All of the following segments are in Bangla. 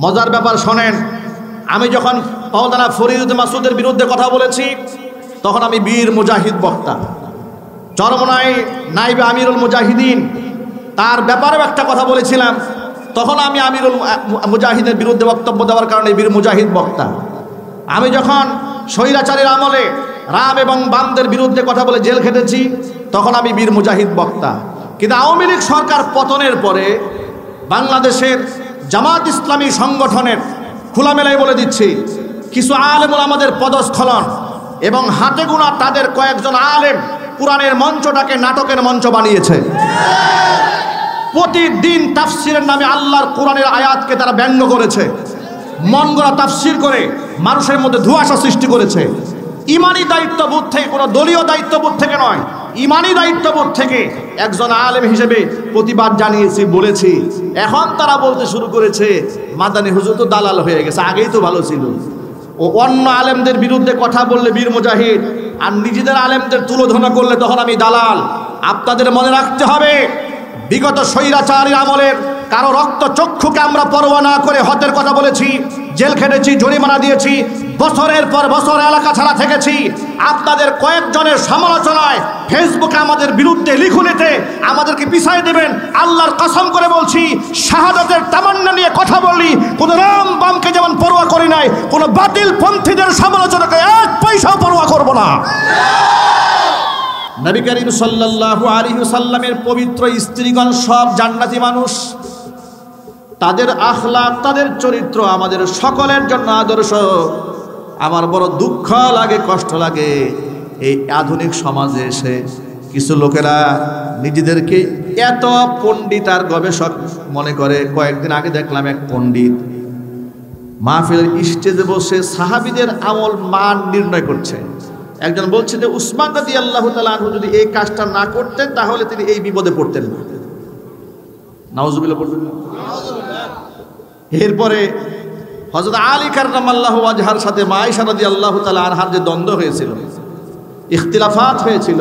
মজার ব্যাপার শোনেন, আমি যখন মাওলানা ফরিদ মাসুদের বিরুদ্ধে কথা বলেছি তখন আমি বীর মুজাহিদ বক্তা। চরমনায় নাইবে আমিরুল মুজাহিদিন তার ব্যাপারেও একটা কথা বলেছিলাম, তখন আমি আমিরুল মুজাহিদের বিরুদ্ধে বক্তব্য দেওয়ার কারণে বীর মুজাহিদ বক্তা। আমি যখন স্বৈরাচারীর আমলে রাম এবং বামদের বিরুদ্ধে কথা বলে জেল খেটেছি তখন আমি বীর মুজাহিদ বক্তা। কিন্তু আওয়ামী লীগ সরকার পতনের পরে বাংলাদেশের জামাত ইসলামী সংগঠনের খোলামেলায় বলে দিচ্ছি, কিছু আলেম ওলামাদের পদস্খলন এবং হাতে গোনা তাদের কয়েকজন আলেম কোরআনের মঞ্চটাকে নাটকের মঞ্চ বানিয়েছে। প্রতিদিন তাফসিরের নামে আল্লাহর কোরআনের আয়াতকে তারা ব্যঙ্গ করেছে, মন গড়া তাফসির করে মানুষের মধ্যে ধোঁয়াশা সৃষ্টি করেছে। ইমানি দায়িত্ববোধ থেকে, কোনো দলীয় দায়িত্ববোধ থেকে নয়, ইমানি দায়িত্ববোধ থেকে একজন আলেম হিসেবে প্রতিবাদ জানিয়েছি, বলেছি। এখন তারা বলতে শুরু করেছে মাদানী হুজুর তো দালাল হয়ে গেছে, আগেই তো ভালো ছিল। ও অন্য আলেমদের বিরুদ্ধে কথা বললে বীর মুজাহিদ, আর নিজেদের আলেমদের তুলোধনা করলে তখন আমি দালাল। আপনাদের মনে রাখতে হবে, বিগত স্বৈরাচারীর আমলের কারো রক্ত চক্ষুকে আমরা পরোয়া না করে হত্যের কথা বলেছি, জেল খেটেছি, জরিমানা দিয়েছি, বছরের পর বছর এলাকা ছাড়া থেকেছি। আপনাদের কয়েকজনের সমালোচনায় ফেসবুকে আমাদের বিরুদ্ধে লিখুনিতে আমাদেরকে পিছাই দেবেন। আল্লাহর কসম করে বলছি, শাহাদাতের তামান্না নিয়ে কথা বলি, কোন রাম বামকে যেমন পরোয়া করি নাই, কোন বাতিল পন্থীদের সমালোচনাকে এক পয়সাও পরোয়া করব না। নবী করিম সাল্লাল্লাহু আলাইহি ওয়াসাল্লামের পবিত্র স্ত্রীগণ সব জান্নাতি মানুষ। তাদের আখলাক, তাদের চরিত্র আমাদের সকলের জন্য আদর্শ। আমার বড় দুঃখ লাগে, কষ্ট লাগে, এই আধুনিক সমাজে এসে কিছু লোকেরা নিজেদেরকে এত পণ্ডিত আর গবেষক মনে করে। কয়েকদিন আগে দেখলাম এক পণ্ডিত মাহফিলের স্টেজে বসে সাহাবীদের আমল মান নির্ণয় করছে। একজন বলছে যে উসমান রাদিয়াল্লাহু তাআলা আনহু যদি এই কাজটা না করতেন তাহলে তিনি এই বিপদে পড়তেন না। নাউজুবিল্লাহ পড়তেন না। এরপরে হযরত আলী কাররামাল্লাহু ওয়াজহার সাথে মা আয়েশা রাদিয়াল্লাহু তাআলা আনহার যে দ্বন্দ্ব হয়েছিল, ইখতিলাফাত হয়েছিল,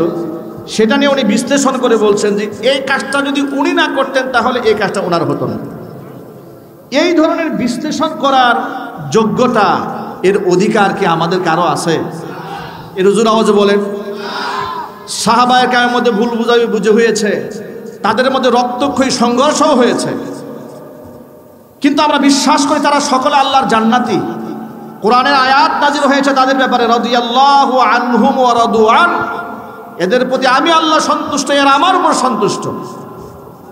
সেটা নিয়ে উনি বিশ্লেষণ করে বলছেন যে এই কাজটা যদি উনি না করতেন তাহলে এই কাজটা ওনার হতো না। এই ধরনের বিশ্লেষণ করার যোগ্যতা, এর অধিকার কি আমাদের কারো আছে? এর হুজুর আওয়াজে বলেন। সাহাবায়ে কেরামের মধ্যে ভুল বুঝে হয়েছে, তাদের মধ্যে রক্তক্ষয়ী সংঘর্ষও হয়েছে, কিন্তু আমরা বিশ্বাস করি তারা সকলে আল্লাহর জান্নাতি। কোরআনের আয়াত নাযিল হয়েছে তাদের ব্যাপারে, রাদিয়াল্লাহু আনহুম ওয়া রাদু আন, এদের প্রতি আমি আল্লাহ সন্তুষ্ট, এরা আমার উপর সন্তুষ্ট।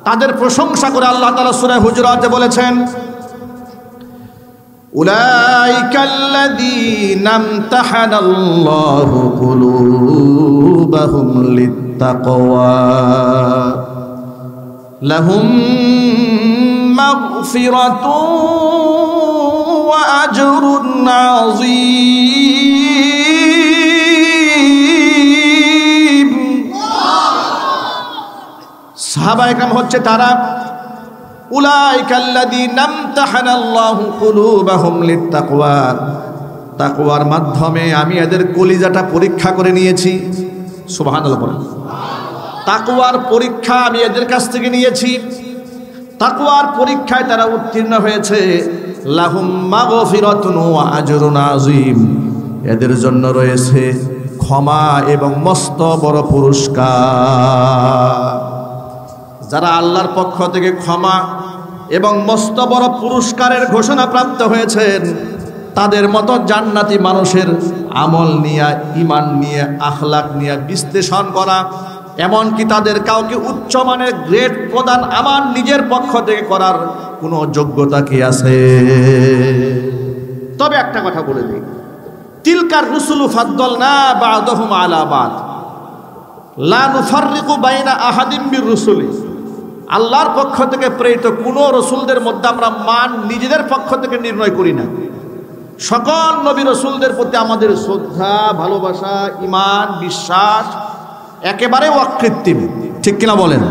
তাদের প্রশংসা করে আল্লাহ তাআলা সূরা হুজুরাতে বলেছেন, উলাইকাল্লাযীনা ইমতাহানাল্লাহু কুলুবাহুম লিত্তাকওয়া লাহুম মাগফিরাতুন ওয়া আজরুন আযীম। সাহাবায়ে কেরাম হচ্ছে তারা, উলাইকাল্লাযীনা ইমতাহানাল্লাহু কুলুবাহুম লিত্তাকওয়া, তাকওয়ার মাধ্যমে আমি এদের কলিজাটা পরীক্ষা করে নিয়েছি। সুবহানাল্লাহ বলেন। তাকওয়ার পরীক্ষা আমি এদের কাছ থেকে নিয়েছি। তাকওয়ার পরীক্ষায় তারা উত্তীর্ণ হয়েছে। লাহুম মাগফিরাতুন ওয়া আজরুন আযীম, এদের জন্য রয়েছে ক্ষমা এবং মস্ত বড় পুরস্কার। যারা আল্লাহর পক্ষ থেকে ক্ষমা এবং মস্ত বড় পুরস্কারের ঘোষণা প্রাপ্ত হয়েছেন, তাদের মতো জান্নাতি মানুষের আমল নিয়ে, ঈমান নিয়ে, আখলাক নিয়ে বিশ্লেষণ করা, এমনকি তাদের কাউকে উচ্চমানের গ্রেড প্রদান আমার নিজের পক্ষ থেকে করার কোনো যোগ্যতা কি আছে? তবে একটা কথা বলে দিই, তিলকার রুসুলু ফাদ্দালনা বা'দাহুম আলা বা'দ লা নুফাররিকু বাইনা আহাদিম বির রুসুলি। আল্লাহর পক্ষ থেকে প্রেরিত কোন রসুলদের মধ্যে আমরা মান নিজেদের পক্ষ থেকে নির্ণয় করি না। সকল নবী রসুলদের প্রতি আমাদের শ্রদ্ধা, ভালোবাসা, ঈমান, বিশ্বাস একেবারে অকৃত্রিম, ঠিক কিনা বলেন?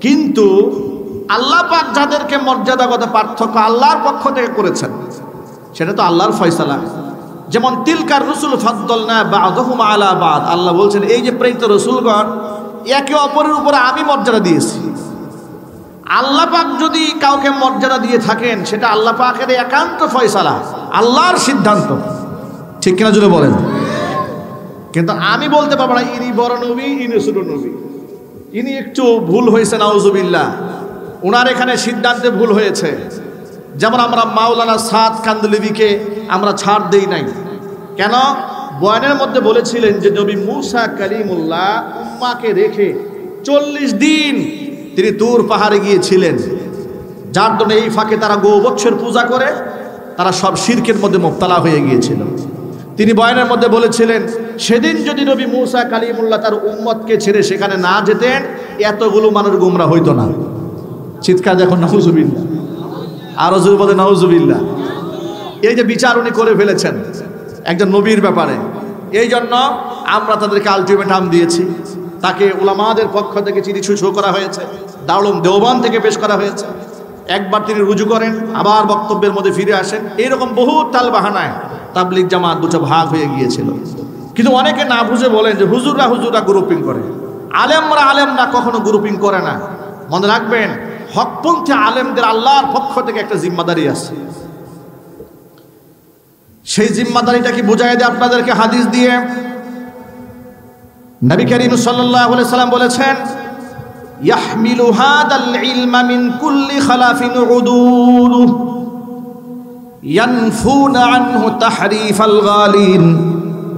কিন্তু আল্লাহ পাক যাদেরকে মর্যাদাগত পার্থক্য আল্লাহর পক্ষ থেকে করেছেন, সেটা তো আল্লাহর ফয়সালা। যেমন তিলকার রসুল ফাদ্দালনা বা'দাহুম আলা বা'দ, আল্লাহ বলছেন এই যে প্রেরিত রসুলগণ একে অপরের উপরে আমি মর্যাদা দিয়েছি। আল্লাহ পাক যদি কাউকে মর্যাদা দিয়ে থাকেন সেটা আল্লাহ পাকের একান্ত ফয়সালা, আল্লাহর সিদ্ধান্ত, ঠিক কিনা জুড়ে বলেন। কিন্তু আমি বলতে পারবো না ইনি বড় নবী, ইনি ছোট নবী, ইনি একটু ভুল হয়েছে নাউজুবিল্লাহ, ওনার এখানে সিদ্ধান্তে ভুল হয়েছে। যেমন আমরা মাওলানা সাদ কান্দলিবিকে আমরা ছাড় দেই নাই কেন? বয়ানের মধ্যে বলেছিলেন যে নবী মুসা কালিমুল্লাহ উম্মাকে রেখে 40 দিন তিনি তুর পাহাড়ে গিয়েছিলেন, যার জন্য এই ফাঁকে তারা গোবৎসের পূজা করে তারা সব শিরকের মধ্যে মুবতালা হয়ে গিয়েছিল। তিনি বয়ানের মধ্যে বলেছিলেন সেদিন যদি নবী মুসা কালিমুল্লাহ তার উম্মতকে ছেড়ে সেখানে না যেতেন এতগুলো মানুষ গোমরা হইতো না। চিৎকার দেখুন নাউজুবিল্লাহ, আরো জোরে বলে নাউজুবিল্লাহ। এই যে বিচার উনি করে ফেলেছেন একজন নবীর ব্যাপারে, এই জন্য আমরা তাদেরকে আলটিমেটাম দিয়েছি। তাকে উলামাদের পক্ষ থেকে চিঠি শো করা হয়েছে, দারুল দেওবন্দ থেকে পেশ করা হয়েছে। একবার তিনি রুজু করেন, আবার বক্তব্যের মধ্যে ফিরে আসেন, এইরকম বহু তাল বাহানায় তাবলিগ জামাত দুটো ভাগ হয়ে গিয়েছিল। কিন্তু অনেকে না বুঝে বলেন যে হুজুররা গ্রুপিং করে, আলেমরা কখনো গ্রুপিং করে না। মনে রাখবেন হকপন্থী আলেমদের আল্লাহর পক্ষ থেকে একটা জিম্মাদারি আছে। সেই জিম্মাদারিটা কি বুঝাই দেয় আপনাদেরকে হাদিস দিয়ে। নবী করিম সাল্লাল্লাহু আলাইহি সাল্লাম বলেছেন ইয়াহমিলু হাদাল ইলমা মিন কুল্লি খালাফিন উদুদ ইয়ানফুনা আনহু তাহরিফাল গালিন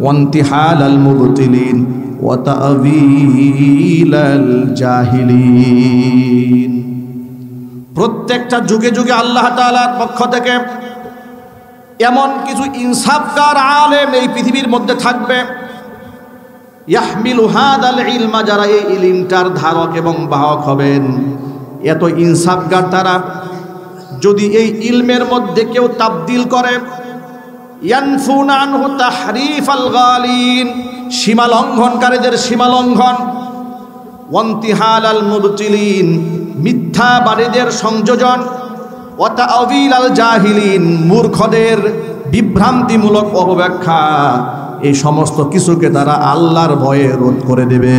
ওয়া ইনতিহালাল মুবতিলিন ওয়া তা'ওয়িলাল জাহিলিন। প্রত্যেকটা যুগে যুগে আল্লাহ তাআলার পক্ষ থেকে এমন কিছু ইনসাফকার আলেম এই পৃথিবীর মধ্যে থাকবে, ইয়াহমিলু হাদাল ইলমা, যারা এই ইলমটার ধারক এবং বাহক হবেন। এত ইনসাফকার তারা, যদি এই ইলমের মধ্যে কেউ তাবদিল করে, ইয়ানফুনা আনহু তাহরিফাল গালিন, সীমা লঙ্ঘনকারীদের সীমা লঙ্ঘন, ওয়া ইনতিহালাল মুবতিলিন, মিথ্যাবাদীদের সংযোজন, ওয়া তা'ওয়িলাল জাহিলিন, মূর্খদের বিভ্রান্তিমূলক অপব্যাখ্যা, এই সমস্ত কিছুকে তারা আল্লাহর ভয়ে রোধ করে দেবে।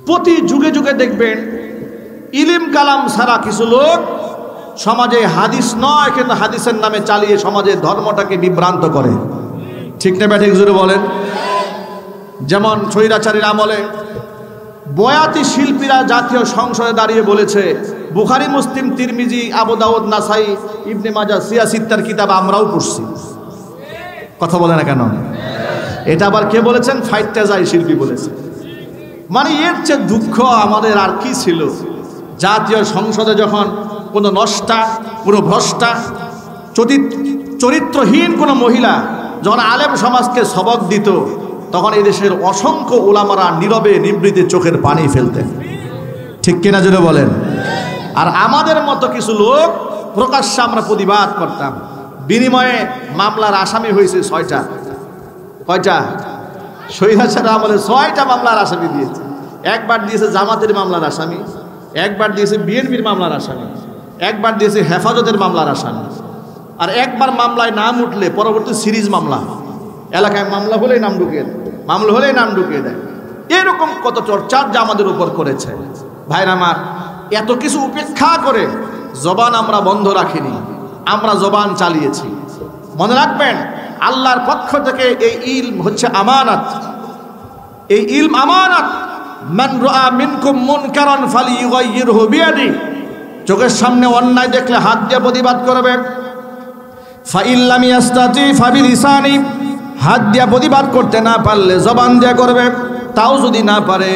প্রতি যুগে যুগে দেখবেন ইলম কালাম ছাড়া কিছু লোক সমাজে হাদিস নয় কিন্তু হাদিসের নামে চালিয়ে সমাজে ধর্মটাকে বিভ্রান্ত করে, ঠিক না ব্যাঠিক জুড়ে বলেন। যেমন স্বৈরাচারীর আমলে বয়াতি শিল্পীরা জাতীয় সংসদে দাঁড়িয়ে বলেছে বুখারী, মুসলিম, তিরমিজি, আবু দাউদ, নাসাই, ইবনে মাজাহ, সিয়াসিত্তার কিতাব আমরাও পড়ছি। কথা বলে না কেন? এটা আবার কে বলেছেন? ফাইটটা যায় শিল্পী বলেছে। মানে এর চেয়ে দুঃখ আমাদের আর কি ছিল? জাতীয় সংসদে যখন কোনো নষ্টা, কোনো ভ্রষ্টা, চরিত্রহীন কোনো মহিলা যখন আলেম সমাজকে সবক দিত, তখন এই দেশের অসংখ্য উলামারা নীরবে নিবৃতে চোখের পানি ফেলতেন, ঠিক কিনা জুড়ে বলেন। আর আমাদের মতো কিছু লোক প্রকাশ্যে আমরা প্রতিবাদ করতাম। বিনিময়ে মামলার আসামি হয়েছে 6টা। কয়টা? স্বৈরাচার আমলে 6টা মামলার আসামি দিয়েছে। একবার দিয়েছে জামাতের মামলার আসামি, একবার দিয়েছে বিএনপির মামলার আসামি, একবার দিয়েছে হেফাজতের মামলার আসামি, আর একবার মামলায় নাম উঠলে পরবর্তী সিরিজ মামলা, এলাকায় মামলা হলেই নাম ঢুকিয়ে দেয়, মামলা হলেই নাম ঢুকিয়ে দেয়। এরকম কত চর্চার যা আমাদের উপর করেছে। ভাইরা আমার, এত কিছু উপেক্ষা করে জবান আমরা বন্ধ রাখিনি, আমরা জবান চালিয়েছি। মনে রাখবেন আল্লাহর পক্ষ থেকে এই ইলম হচ্ছে আমানত, এই ইলম আমানত। মান রাআ মিনকুম মুনকারান ফালিয়ুগাইয়িরহু বিয়াদিহি, চোখের সামনে অন্যায় দেখলে হাত দিয়ে প্রতিবাদ করবে। ফাইল লাম ইয়াস্তাতি ফাবিলিসানি, হাত দিয়ে প্রতিবাদ করতে না পারলে জবান দিয়ে করবে, তাও যদি না পারে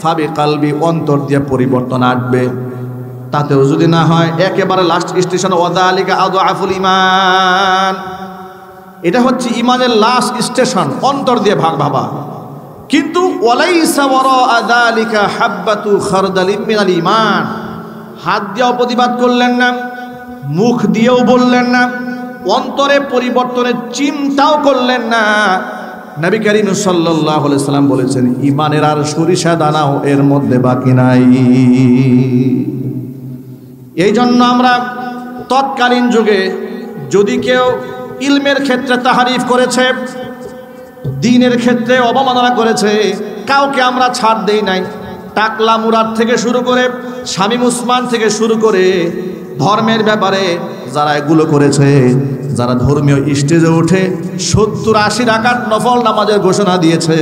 ফাবি কালবি, অন্তর দিয়ে পরিবর্তন আসবে। তাতেও যদি না হয় একেবারে লাস্ট স্টেশন ওয়াদালিকা আযআফুল ঈমান, এটা হচ্ছে ইমানের লাস্ট স্টেশন, অন্তর দিয়ে ভাবা। কিন্তু ওয়ালাইসা ওয়ারাআ যালিকা হাব্বাতু খারদালিন মিনাল ঈমান, হাত দিয়েও প্রতিবাদ করলেন না, মুখ দিয়েও বললেন না, অন্তরে পরিবর্তনের চিন্তাও করলেন না। নবী করিম সাল্লাল্লাহু আলাইহি সাল্লাম বলেছেন ঈমানের আর সরিষা দানাও এর মধ্যে বাকি নাই। এই জন্য আমরা তৎকালীন যুগে যদি কেউ ইলমের ক্ষেত্রে তাহারিফ করেছে, দ্বীনের ক্ষেত্রে অবমাননা করেছে, কাউকে আমরা ছাড় দেই নাই। টাকলা মুরাদ থেকে শুরু করে শামীম উসমান থেকে শুরু করে ধর্মের ব্যাপারে যারা এগুলো করেছে, যারা ধর্মীয় স্টেজে উঠে 70-80 রাকাত নফল নামাজের ঘোষণা দিয়েছে,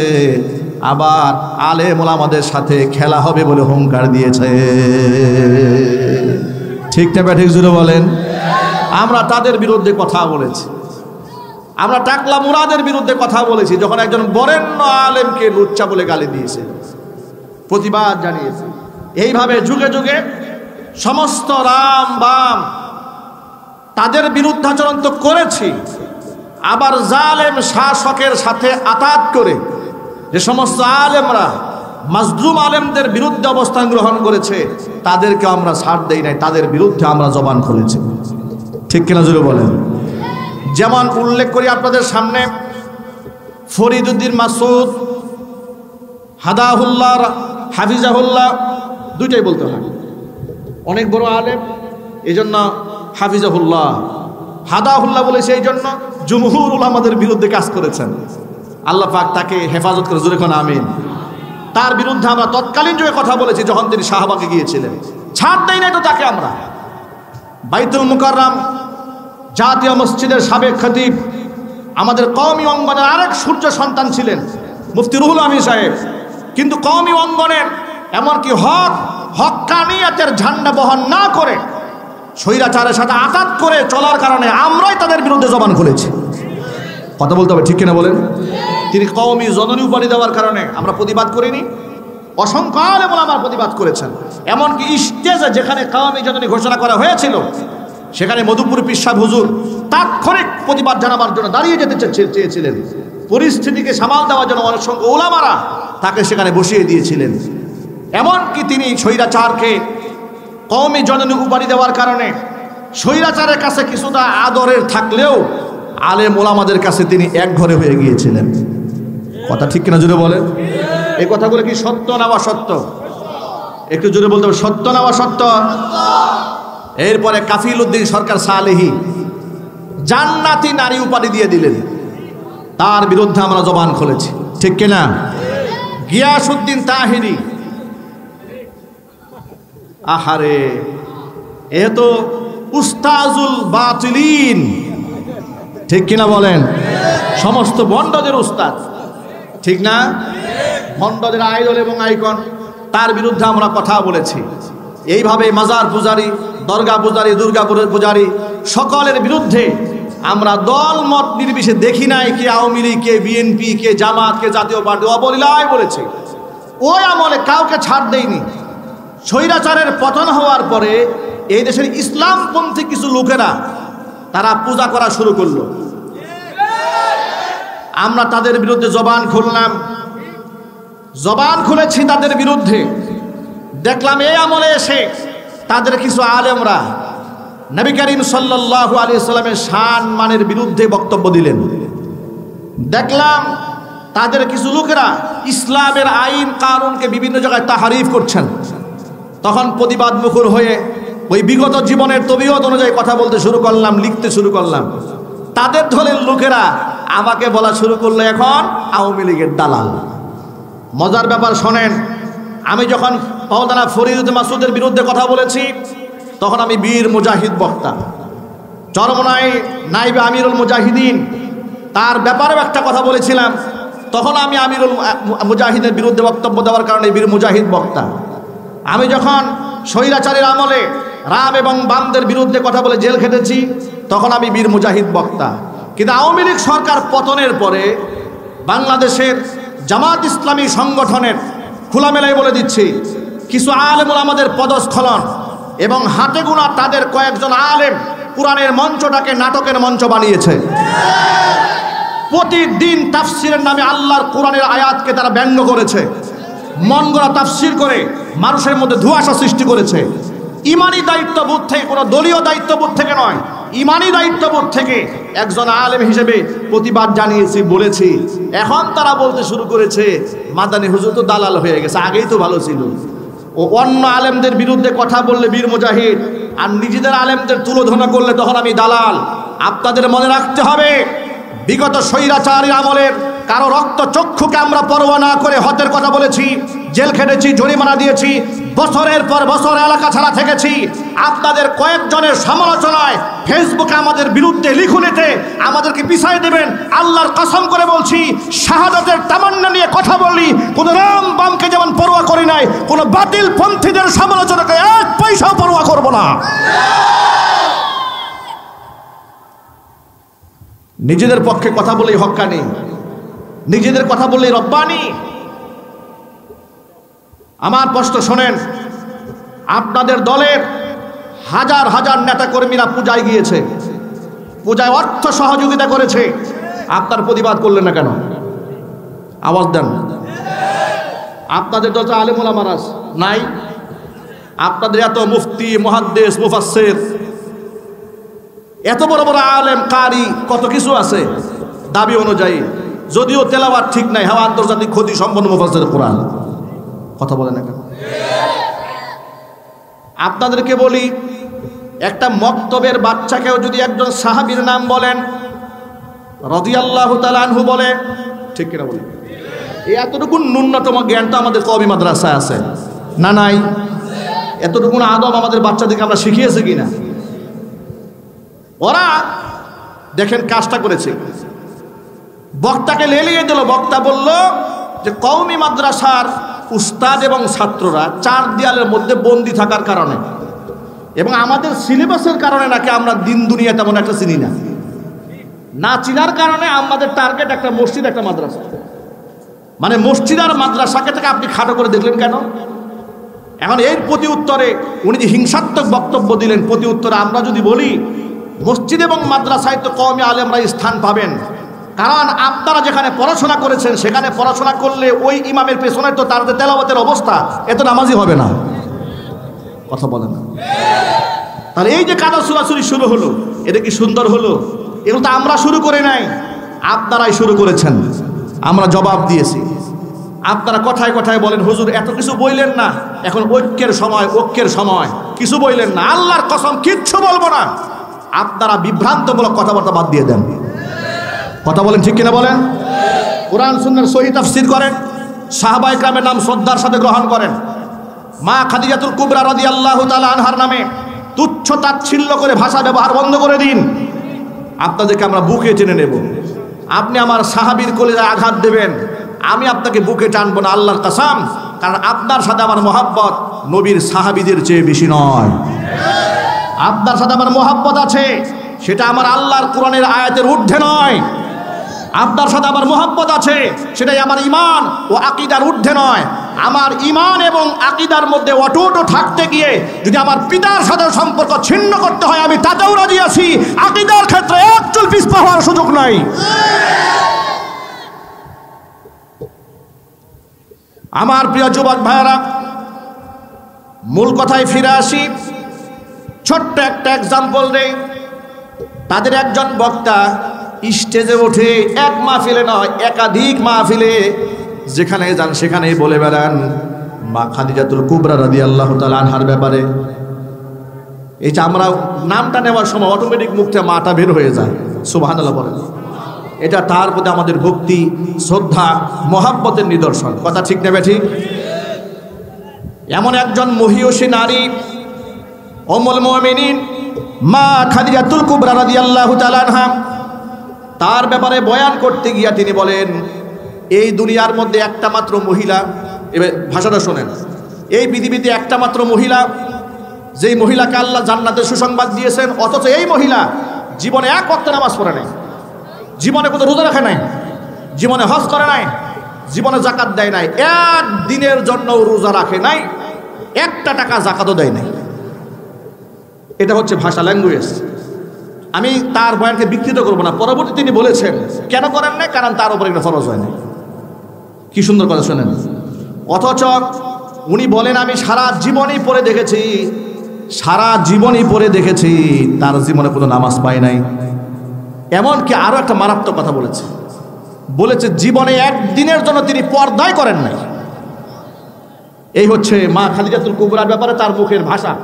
আবার আলেম ওলামাদের সাথে খেলা হবে বলে হুঙ্কার দিয়েছে। ঠিক না ব্যাঠিক জুড়ে বলেন? আমরা তাদের বিরুদ্ধে কথা বলেছি। আমরা টাকলা মুরাদের বিরুদ্ধে কথা বলেছি যখন একজন বরেণ্য আলেমকে লুচ্চা বলে গালি দিয়েছে, প্রতিবাদ জানিয়েছে। এইভাবে যুগে যুগে সমস্ত রাম বাম তাদের বিরুদ্ধাচরণ তো করেছি, আবার জালেম শাসকের সাথে আতাত করে যে সমস্ত আলেমরা মাজলুম আলেমদের বিরুদ্ধে অবস্থান গ্রহণ করেছে তাদেরকে আমরা ছাড় দেই নাই, তাদের বিরুদ্ধে আমরা জবান খুলেছি। ঠিক কিনা জুড়ে বলেন? যেমন উল্লেখ করি আপনাদের সামনে, ফরিদউদ্দিন মাসুদ হাদাহুল্লাহ হাফিজাহুল্লাহ, দুইটাই বলতে হয়, অনেক বড় আলেম এই জন্য হাফিজাহুল্লাহ, হাদাহুল্লাহ বলেছে এই জন্য জুমহুর উলামাদের বিরুদ্ধে কাজ করেছেন। আল্লাহ পাক তাকে হেফাজত করে, জোরে কোন আমিন। তার বিরুদ্ধে আমরা তৎকালীন যুগে কথা বলেছি যখন তিনি শাহবাগে গিয়েছিলেন, ছাড় দেই নাই তো তাকে আমরা। বাইতুল মুকাররম জাতীয় মসজিদের সাবেক খতিব, আমাদের কওমি অঙ্গনের আরেক সূর্য সন্তান ছিলেন মুফতি রুহুল আমিন সাহেব, কিন্তু কওমি অঙ্গনের এমনকি হক্কানিয়াতের ঝান্ডা বহন না করে স্বৈরাচারের সাথে আঘাত করে চলার কারণে আমরাই তাদের বিরুদ্ধে জবান খুলেছি। কথা বলতে হবে, ঠিক কিনা বলেন? তিনি কওমি জননী উপাধি দেওয়ার কারণে আমরা প্রতিবাদ করিনি, অসংখ্য আলেম ওলামা প্রতিবাদ করেছেন। এমনকি স্টেজে যেখানে কওমি জননী ঘোষণা করা হয়েছিল সেখানে মধুপুর পীর সাহেব হুজুর তাৎক্ষণিক প্রতিবাদ জানাবার জন্য দাঁড়িয়ে যেতে চেয়েছিলেন। পরিস্থিতিকে সামাল দেওয়ার জন্য অসংখ্য ওলামারা তাকে সেখানে বসিয়ে দিয়েছিলেন। এমনকি তিনি স্বৈরাচারকে কওমি জননী উপাধি দেওয়ার কারণে স্বৈরাচারের কাছে কিছুটা আদরের থাকলেও আলেম ওলামাদের কাছে তিনি এক ঘরে হয়ে গিয়েছিলেন। কথা ঠিক কিনা জুড়ে বলেন? এই কথাগুলো কি সত্য না অসত্য? একটু জুড়ে বলতে হবে, সত্য না অসত্য? এরপরে কাফিল উদ্দিন সরকার সালেহি জান্নাতি নারী উপাধি দিয়ে দিলেন, তার বিরুদ্ধে আমরা জবান খুলেছি। ঠিক কিনা? গিয়াসউদ্দিন তাহিরি, আহারে এ তো উস্তাজুল বাতিলিন, ঠিক কিনা বলেন? সমস্ত ভণ্ডদের উস্তাদ, ঠিক না? ভণ্ডদের আইডল এবং আইকন, তার বিরুদ্ধে আমরা কথা বলেছি। এইভাবে মাজার পূজারী, দরগা পূজারী, দুর্গা পূজারী সকলের বিরুদ্ধে আমরা দল মত নির্বিশেষে দেখি নাই কে আওয়ামী লীগ, কে বিএনপি, কে জামাত, কে জাতীয় পার্টি, অবলীলায় বলেছে। ওই আমলে কাউকে ছাড় দেয়নি। স্বৈরাচারের পতন হওয়ার পরে এই দেশের ইসলামপন্থী কিছু লোকেরা তারা পূজা করা শুরু করলো, আমরা তাদের বিরুদ্ধে জবান খুললাম, জবান খুলেছি তাদের বিরুদ্ধে। দেখলাম এই আমলে এসে তাদের কিছু আলেমরা নবী করিম সাল্লাল্লাহু আলাইহি ওয়াসাল্লামের শান মানের বিরুদ্ধে বক্তব্য দিলেন। দেখলাম তাদের কিছু লোকেরা ইসলামের আইন কানুনকে বিভিন্ন জায়গায় তাহারিফ করছেন। তখন প্রতিবাদ মুখর হয়ে ওই বিগত জীবনের তবিয়ত অনুযায়ী কথা বলতে শুরু করলাম, লিখতে শুরু করলাম। তাদের দলের লোকেরা আমাকে বলা শুরু করলো এখন আওয়ামী লীগের দালাল। মজার ব্যাপার শোনেন, আমি যখন মাওলানা ফরিদউদ্দিন মাসুদের বিরুদ্ধে কথা বলেছি তখন আমি বীর মুজাহিদ বক্তা, চরমনায় নাইবে আমিরুল মুজাহিদিন, তার ব্যাপারেও একটা কথা বলেছিলাম। তখন আমি আমিরুল মুজাহিদের বিরুদ্ধে বক্তব্য দেওয়ার কারণে বীর মুজাহিদ বক্তা। আমি যখন স্বৈরাচারের আমলে রাম এবং বামদের বিরুদ্ধে কথা বলে জেল খেটেছি তখন আমি বীর মুজাহিদ বক্তা। কিন্তু আওয়ামী লীগ সরকার পতনের পরে বাংলাদেশের জামাত ইসলামী সংগঠনের খোলামেলায় বলে দিচ্ছি, কিছু আলেম ওলামাদের পদস্খলন এবং হাতে গোনা তাদের কয়েকজন আলেম কোরআনের মঞ্চটাকে নাটকের মঞ্চ বানিয়েছে। প্রতিদিন তাফসিরের নামে আল্লাহর কোরআনের আয়াতকে তারা ব্যঙ্গ করেছে, মন গড়া তাফসির করে মানুষের মধ্যে ধোঁয়াশা সৃষ্টি করেছে। ইমানি দায়িত্ববোধ থেকে, কোনো দলীয় দায়িত্ববোধ থেকে নয়, ইমানি দায়িত্ববোধ থেকে একজন আলেম হিসেবে প্রতিবাদ জানিয়েছি, বলেছি। এখন তারা বলতে শুরু করেছে মাদানী হুজুর তো দালাল হয়ে গেছে, আগেই তো ভালো ছিল। ও অন্য আলেমদের বিরুদ্ধে কথা বললে বীর মুজাহিদ, আর নিজেদের আলেমদের তুলোধনা করলে তখন আমি দালাল। আপনাদের মনে রাখতে হবে বিগত স্বৈরাচারী আমলের কারো রক্ত চক্ষুকে আমরা পরোয়া না করে হত্যের কথা বলেছি, জেল খেটেছি, জরিমানা দিয়েছি, বছরের পর বছর এলাকা ছাড়া থেকেছি। আপনাদের কয়েকজনের সমালোচনায় ফেসবুকে আমাদের বিরুদ্ধে লিখুনিতে আমাদেরকে পিছাই দেবেন। আল্লাহর কসম করে বলছি, শাহাদাতের তামান্না নিয়ে কথা বলি, কোন রাম বামকে যেমন পরোয়া করি নাই, কোন বাতিল পন্থীদের সমালোচনাকে এক পয়সাও পরোয়া করব না। নিজেদের পক্ষে কথা বলেই হক্কানি, নিজেদের কথা বললেই রব্বানি। আমার প্রশ্ন শোনেন, আপনাদের দলের হাজার হাজার নেতা কর্মীরা পূজায় গিয়েছে, পূজায় অর্থ সহযোগিতা করেছে, আপনার প্রতিবাদ করলেন না কেন? আওয়াজ দেন। আপনাদের যত আলেম ওলামা নাই, আপনাদের এত মুফতি, মুহাদ্দিস, মুফাসসির, এত বড় বড় আলেম, কারি, কত কিছু আছে দাবি অনুযায়ী, যদিও তেলাওয়াত ঠিক নাই, হাওয়া আন্তর্জাতিক ক্ষতি সম্পন্ন মুফাসসির কোরআন। কথা বলেন না কেন? আপনাদেরকে বলি, একটা মক্তবের বাচ্চাকেও যদি একজন সাহাবীর নাম বলেন, রাদিয়াল্লাহু তাআলা আনহু বলে, ঠিক কিনা বলেন? এই এতটুকু ন্যূনতম জ্ঞান তো আমাদের কওমি মাদ্রাসায় আছে না? নাই? এতটুকু আদব আমাদের বাচ্চাদেরকে আমরা শিখিয়েছি কিনা? ওরা দেখেন কাজটা করেছে, বক্তাকে লেলিয়ে দিল। বক্তা বলল যে কওমি মাদ্রাসার উস্তাদ এবং ছাত্ররা চার দেয়ালের মধ্যে বন্দী থাকার কারণে এবং আমাদের সিলেবাসের কারণে নাকি আমরা দিন দুনিয়া তেমন একটা চিনি না, না চিনার কারণে আমাদের টার্গেট একটা মসজিদ, একটা মাদ্রাসা। মানে মসজিদ আর মাদ্রাসাকে থেকে আপনি খাটো করে দেখলেন কেন? এখন এর প্রতি উত্তরে উনি যে হিংসাত্মক বক্তব্য দিলেন, প্রতি উত্তরে আমরা যদি বলি মসজিদ এবং মাদ্রাসায় তো কওমি আলেমরা স্থান পাবেন, কারণ আপনারা যেখানে পড়াশোনা করেছেন সেখানে পড়াশোনা করলে ওই ইমামের পেছনে তো তার যে তেলাওয়াতের অবস্থা, এত নামাজি হবে না। কথা বলেন না? তাহলে এই যে কাদা ছুড়াছুড়ি শুরু হলো, এটা কি সুন্দর হলো? এগুলো তো আমরা শুরু করে নাই, আপনারাই শুরু করেছেন। আমরা জবাব দিয়েছি। আপনারা কথায় কথায় বলেন হুজুর এত কিছু বইলেন না, এখন ঐক্যের সময়, ঐক্যের সময়, কিছু বইলেন না। আল্লাহর কসম কিচ্ছু বলবো না। আপনারা বিভ্রান্তমূলক কথাবার্তা বাদ দিয়ে দেন। কথা বলেন, ঠিক কিনা বলেন? কোরআন সুন্নাহর সহিহ তাফসীর করেন, সাহাবায়ে কেরামের নাম শ্রদ্ধার সাথে গ্রহণ করেন। মা খাদিজাতুল কুবরা রাদিয়াল্লাহু তাআলা আনহার নামে তুচ্ছ তাচ্ছিল্য করে ভাষা ব্যবহার বন্ধ করে দিন। আপনাদেরকে আমরা বুকে টেনে নেব। আপনি আমার সাহাবীর কলিজায় আঘাত দেবেন, আমি আপনাকে বুকে টানবো না, আল্লাহর কসম। কারণ আপনার সাথে আমার মহাব্বত নবীর সাহাবীদের চেয়ে বেশি নয়। আপনার সাথে আমার মহাব্বত আছে, সেটা আমার আল্লাহর কোরআনের আয়াতের ঊর্ধ্বে নয়। আপনার সাথে আমার মহাব্বত আছে, সেটাই আমার ঈমান ও আকীদার ঊর্ধ্বে নয়। আমার ঈমান এবং আকীদার মধ্যে অটুট থাকতে গিয়ে যদি আমার পিতার সাথে সম্পর্ক ছিন্ন করতে হয়, আমি তাতেও রাজি আছি। আকীদার ক্ষেত্রে এক চুল পিছপা হওয়ার সুযোগ নাই। আমার প্রিয় যুবক ভাইয়েরা, মূল কথায় ফিরে আসি। ছোট্ট একটা এক্সাম্পল দেই। তাদের একজন বক্তা স্টেজে উঠে এক মাহফিলে নয়, একাধিক মাহফিলে যেখানে যান সেখানেই বলে বেড়ান মা খাদিজাতুল কুবরা রাদিয়াল্লাহু তাআলা আনহার ব্যাপারে। এই যে আমরা নামটা নেওয়ার সময় অটোমেটিক মুখ থেকে মাটা বের হয়ে যায়, সুবহানাল্লাহ বলেন। এটা তার প্রতি আমাদের ভক্তি, শ্রদ্ধা, মহাব্বতের নিদর্শন। কথা ঠিক নেবে ঠিক? এমন একজন মহিয়সী নারী উম্মুল মুমিনিন মা খাদিজাতুল কুবরা রাদিয়াল্লাহু তাআলা আনহা, তার ব্যাপারে বয়ান করতে গিয়া তিনি বলেন, এই দুনিয়ার মধ্যে একটা মাত্র মহিলা, এবার ভাষাটা শোনেন, এই পৃথিবীতে একটা মাত্র মহিলা, যেই মহিলাকে আল্লাহ জান্নাতের সুসংবাদ দিয়েছেন, অথচ এই মহিলা জীবনে এক ওয়াক্ত নামাজ পড়ে নাই, জীবনে কোনো রোজা রাখে নাই, জীবনে হজ করে নাই, জীবনে যাকাত দেয় নাই, এক দিনের জন্য রোজা রাখে নাই, একটা টাকা যাকাতও দেয় নাই। এটা হচ্ছে ভাষা, ল্যাঙ্গুয়েজ। আমি তার বয়ানকে বিকৃত করবো না। পরবর্তী তিনি বলেছেন কেন করেন না, কারণ তার উপরে একটা ফরজ হয় না। কি সুন্দর কথা শোনেন। অথচ উনি বলেন আমি সারা জীবনই পড়ে দেখেছি, সারা জীবনই পড়ে দেখেছি, তার জীবনে কোনো নামাজ পায় নাই। এমনকি আরো একটা মারাত্মক কথা বলেছে, বলেছে জীবনে একদিনের জন্য তিনি পর্দাই করেন নাই। এই হচ্ছে মা খাদিজাতুল কুবরার ব্যাপারে তার মুখের ভাষা।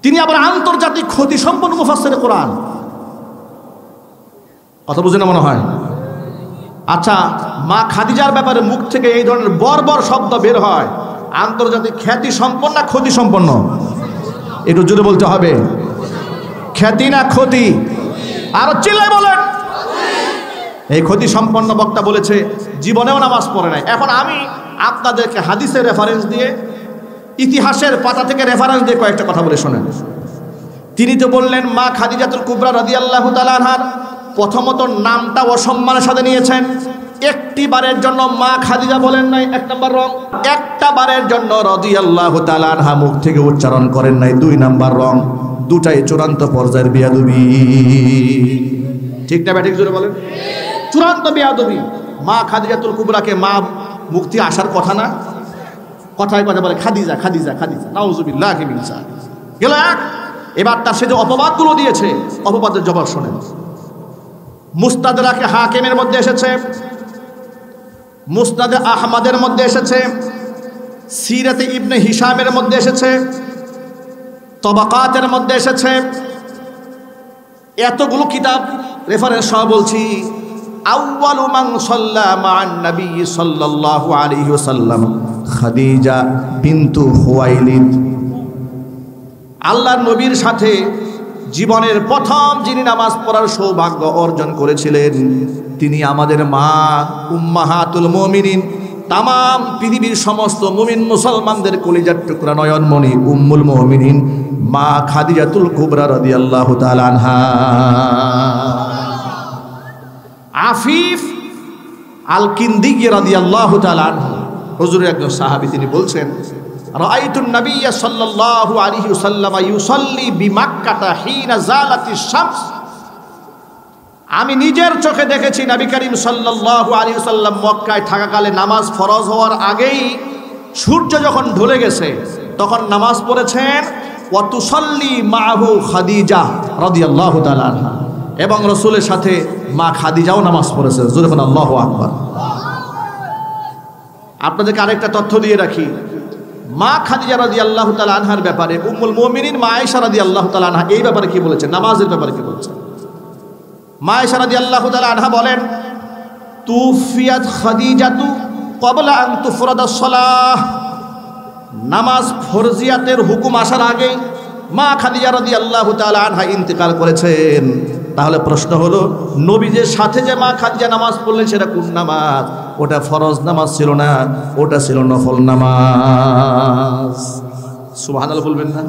তিনি আবার আন্তর্জাতিক খ্যাতি সম্পন্ন মুফাসসির কোরআন। কথা বুঝে না মনে হয়? আচ্ছা, মা খাদিজার ব্যাপারে মুখ থেকে এই ধরনের বর্বর শব্দ বের হয়, আন্তর্জাতিক খ্যাতি সম্পন্ন না ক্ষতি সম্পন্ন? একটু জোরে বলতে হবে, খ্যাতি না ক্ষতি? আরো চিল্লায় বলেন। এই ক্ষতি সম্পন্ন বক্তা বলেছে জীবনেও নামাজ পড়ে নাই। এখন আমি আপনাদেরকে হাদিসের রেফারেন্স দিয়ে, ইতিহাসের পাতা থেকে রেফারেন্স দিয়ে কয়েকটা কথা বলে শোনেন। তিনি তো বললেন মা খাদিজাতুল কুবরা রাদিয়াল্লাহু তাআলা আনহার প্রথমত নামটা অসম্মানের সাথে নিয়েছেন। একটি বারের জন্য মা খাদিজা বলেন নাই, এক নাম্বার রং। একটা বারের জন্য রাদিয়াল্লাহু তাআলা আনহা মুখ থেকে উচ্চারণ করেন নাই, দুই নাম্বার রং। দুটাই চূড়ান্ত পর্যায়ের বেয়াদবি। ঠিক না ব্যাঠিক জোরে বলেন? চূড়ান্ত বেয়াদবি। মা খাদিজাতুল কুবরাকে মা মুক্তি আসার কথা না, কথায় কথা বলে খাদিজা খাদিজা খাদিজা, নাউজুবিল্লাহি মিন যালিক। গেল এক। এবার তার সে যে অপবাদগুলো দিয়েছে, অপবাদের জবাব শোনেন। মুস্তাদরাকে হাকিমের মধ্যে এসেছে, মুসনাদে আহমদের মধ্যে এসেছে, সিরাতে ইবনে হিশামের মধ্যে এসেছে, তবাকাতের মধ্যে এসেছে। এতগুলো কিতাব রেফারেন্স সহ বলছি। আউয়ালু মান সাল্লা মা'আন নবী সাল্লাল্লাহু আলাইহি ওয়াসাল্লাম খাদিজা বিনতু খুয়াইলিদ। আল্লাহর নবীর সাথে জীবনের প্রথম যিনি নামাজ পড়ার সৌভাগ্য অর্জন করেছিলেন তিনি আমাদের মা উম্মাহাতুল মুমিনিন, তাম পৃথিবীর সমস্ত মুমিন মুসলমানদের কলিজার টুকরা নয়নমণি উম্মুল মুমিনিন মা খাদিজাতুল কুবরা রাদিয়াল্লাহু তাআলা আনহা। আফিফ আল কিন্দি রাদিয়াল্লাহু তাআলা আনহু হুজুরের একজন সাহাবী, তিনি বলছেন রাআইতুন নাবিয়্য সাল্লাল্লাহু আলাইহি ওয়াসাল্লাম ইউসাল্লি বিমাক্কাতা হিনা জালাতিশ শামস। আমি নিজের চোখে দেখেছি নবী করিম সাল্লাল্লাহু আলাইহি ওয়াসাল্লাম মক্কায় থাকাকালে নামাজ ফরজ হওয়ার আগেই সূর্য যখন ঢলে গেছে তখন নামাজ পড়েছেন। ওয়া তুসাল্লি মাআহু খাদিজা রাদিয়াল্লাহু তাআলা আনহা, এবং রাসূলের সাথে মা খাদিজাও নামাজ পড়েছেন। জোরে বলেন আল্লাহু আকবার। আপনাদেরকে আরেকটা তথ্য দিয়ে রাখি, মা খাদিজা রাদিয়াল্লাহু তাআলা আনহার ব্যাপারে উম্মুল মুমিনিন মা আয়েশা রাদিয়াল্লাহু তাআলা আনহা এই ব্যাপারে কি বলেছেন, নামাজের ব্যাপারে কি বলেছেন? মা আয়েশা রাদিয়াল্লাহু তাআলা আনহা বলেন তুফিয়াত খাদিজাতু ক্বাবলা আন তুফরাদাস সালাহ। নামাজ ফরজিয়াতের হুকুম আসার আগে মা খাদিজা রাদিয়াল্লাহু তাআলা আনহা ইন্তেকাল করেছেন। তাহলে প্রশ্ন হলো নবীদের সাথে যে মা খাদিজা নামাজ পড়লেন সেটা কোন নামাজ? ওটা ফরজ নামাজ ছিল না, ওটা ছিল নফল নামাজ। সুবহানাল্লাহ বলবেন না?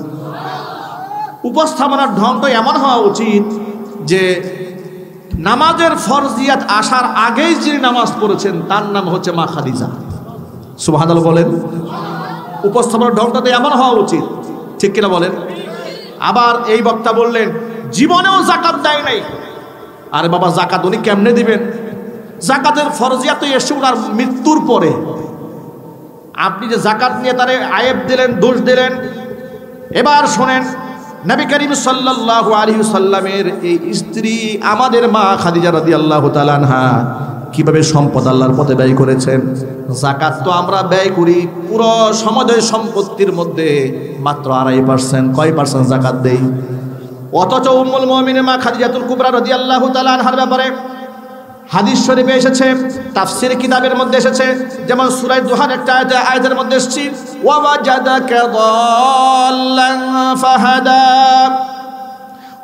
উপস্থাপনার ঢংটা এমন হওয়া উচিত যে নামাজের ফরজিয়াত আসার আগেই যিনি নামাজ পড়েছেন তার নাম হচ্ছে মা খাদিজা। সুবহানাল্লাহ বলেন। উপস্থাপনার ঢংটা তো এমন হওয়া উচিত, ঠিক কিনা বলেন? আবার এই বক্তা বললেন জীবনেও যাকাত দেয় নাই। আরে বাবা, যাকাত উনি কেমনে দিবেন? যাকাতের ফরজিয়াত এসে ওনার মৃত্যুর পরে। আপনি যে যাকাত নিয়ে তারে আয়েব দিলেন, দোষ দিলেন। এবার শোনেন, নবী করিম সাল্লাল্লাহু আলাইহি ওয়াসাল্লামের এই স্ত্রী আমাদের মা খাদিজা রাদিয়াল্লাহু তাআলা আনহা কিভাবে সম্পদ আল্লাহর পথে ব্যয় করেছেন। যাকাত তো আমরা ব্যয় করি পুরো সমাজের সম্পত্তির মধ্যে মাত্র 2.5%। কয় পার্সেন্ট যাকাত দেই? অথচ উম্মুল মুমিনিন মা খাদিজাতুল কুবরা রাদিয়াল্লাহু তাআলা আনহার ব্যাপারে হাদিস শরীফে এসেছে, তাফসীর কিতাবের মধ্যে এসেছে। যেমন সূরা দুহার একটা আয়াতের মধ্যে এসেছে ওয়া ওয়াজাদাকা দাল্লান ফাহাদা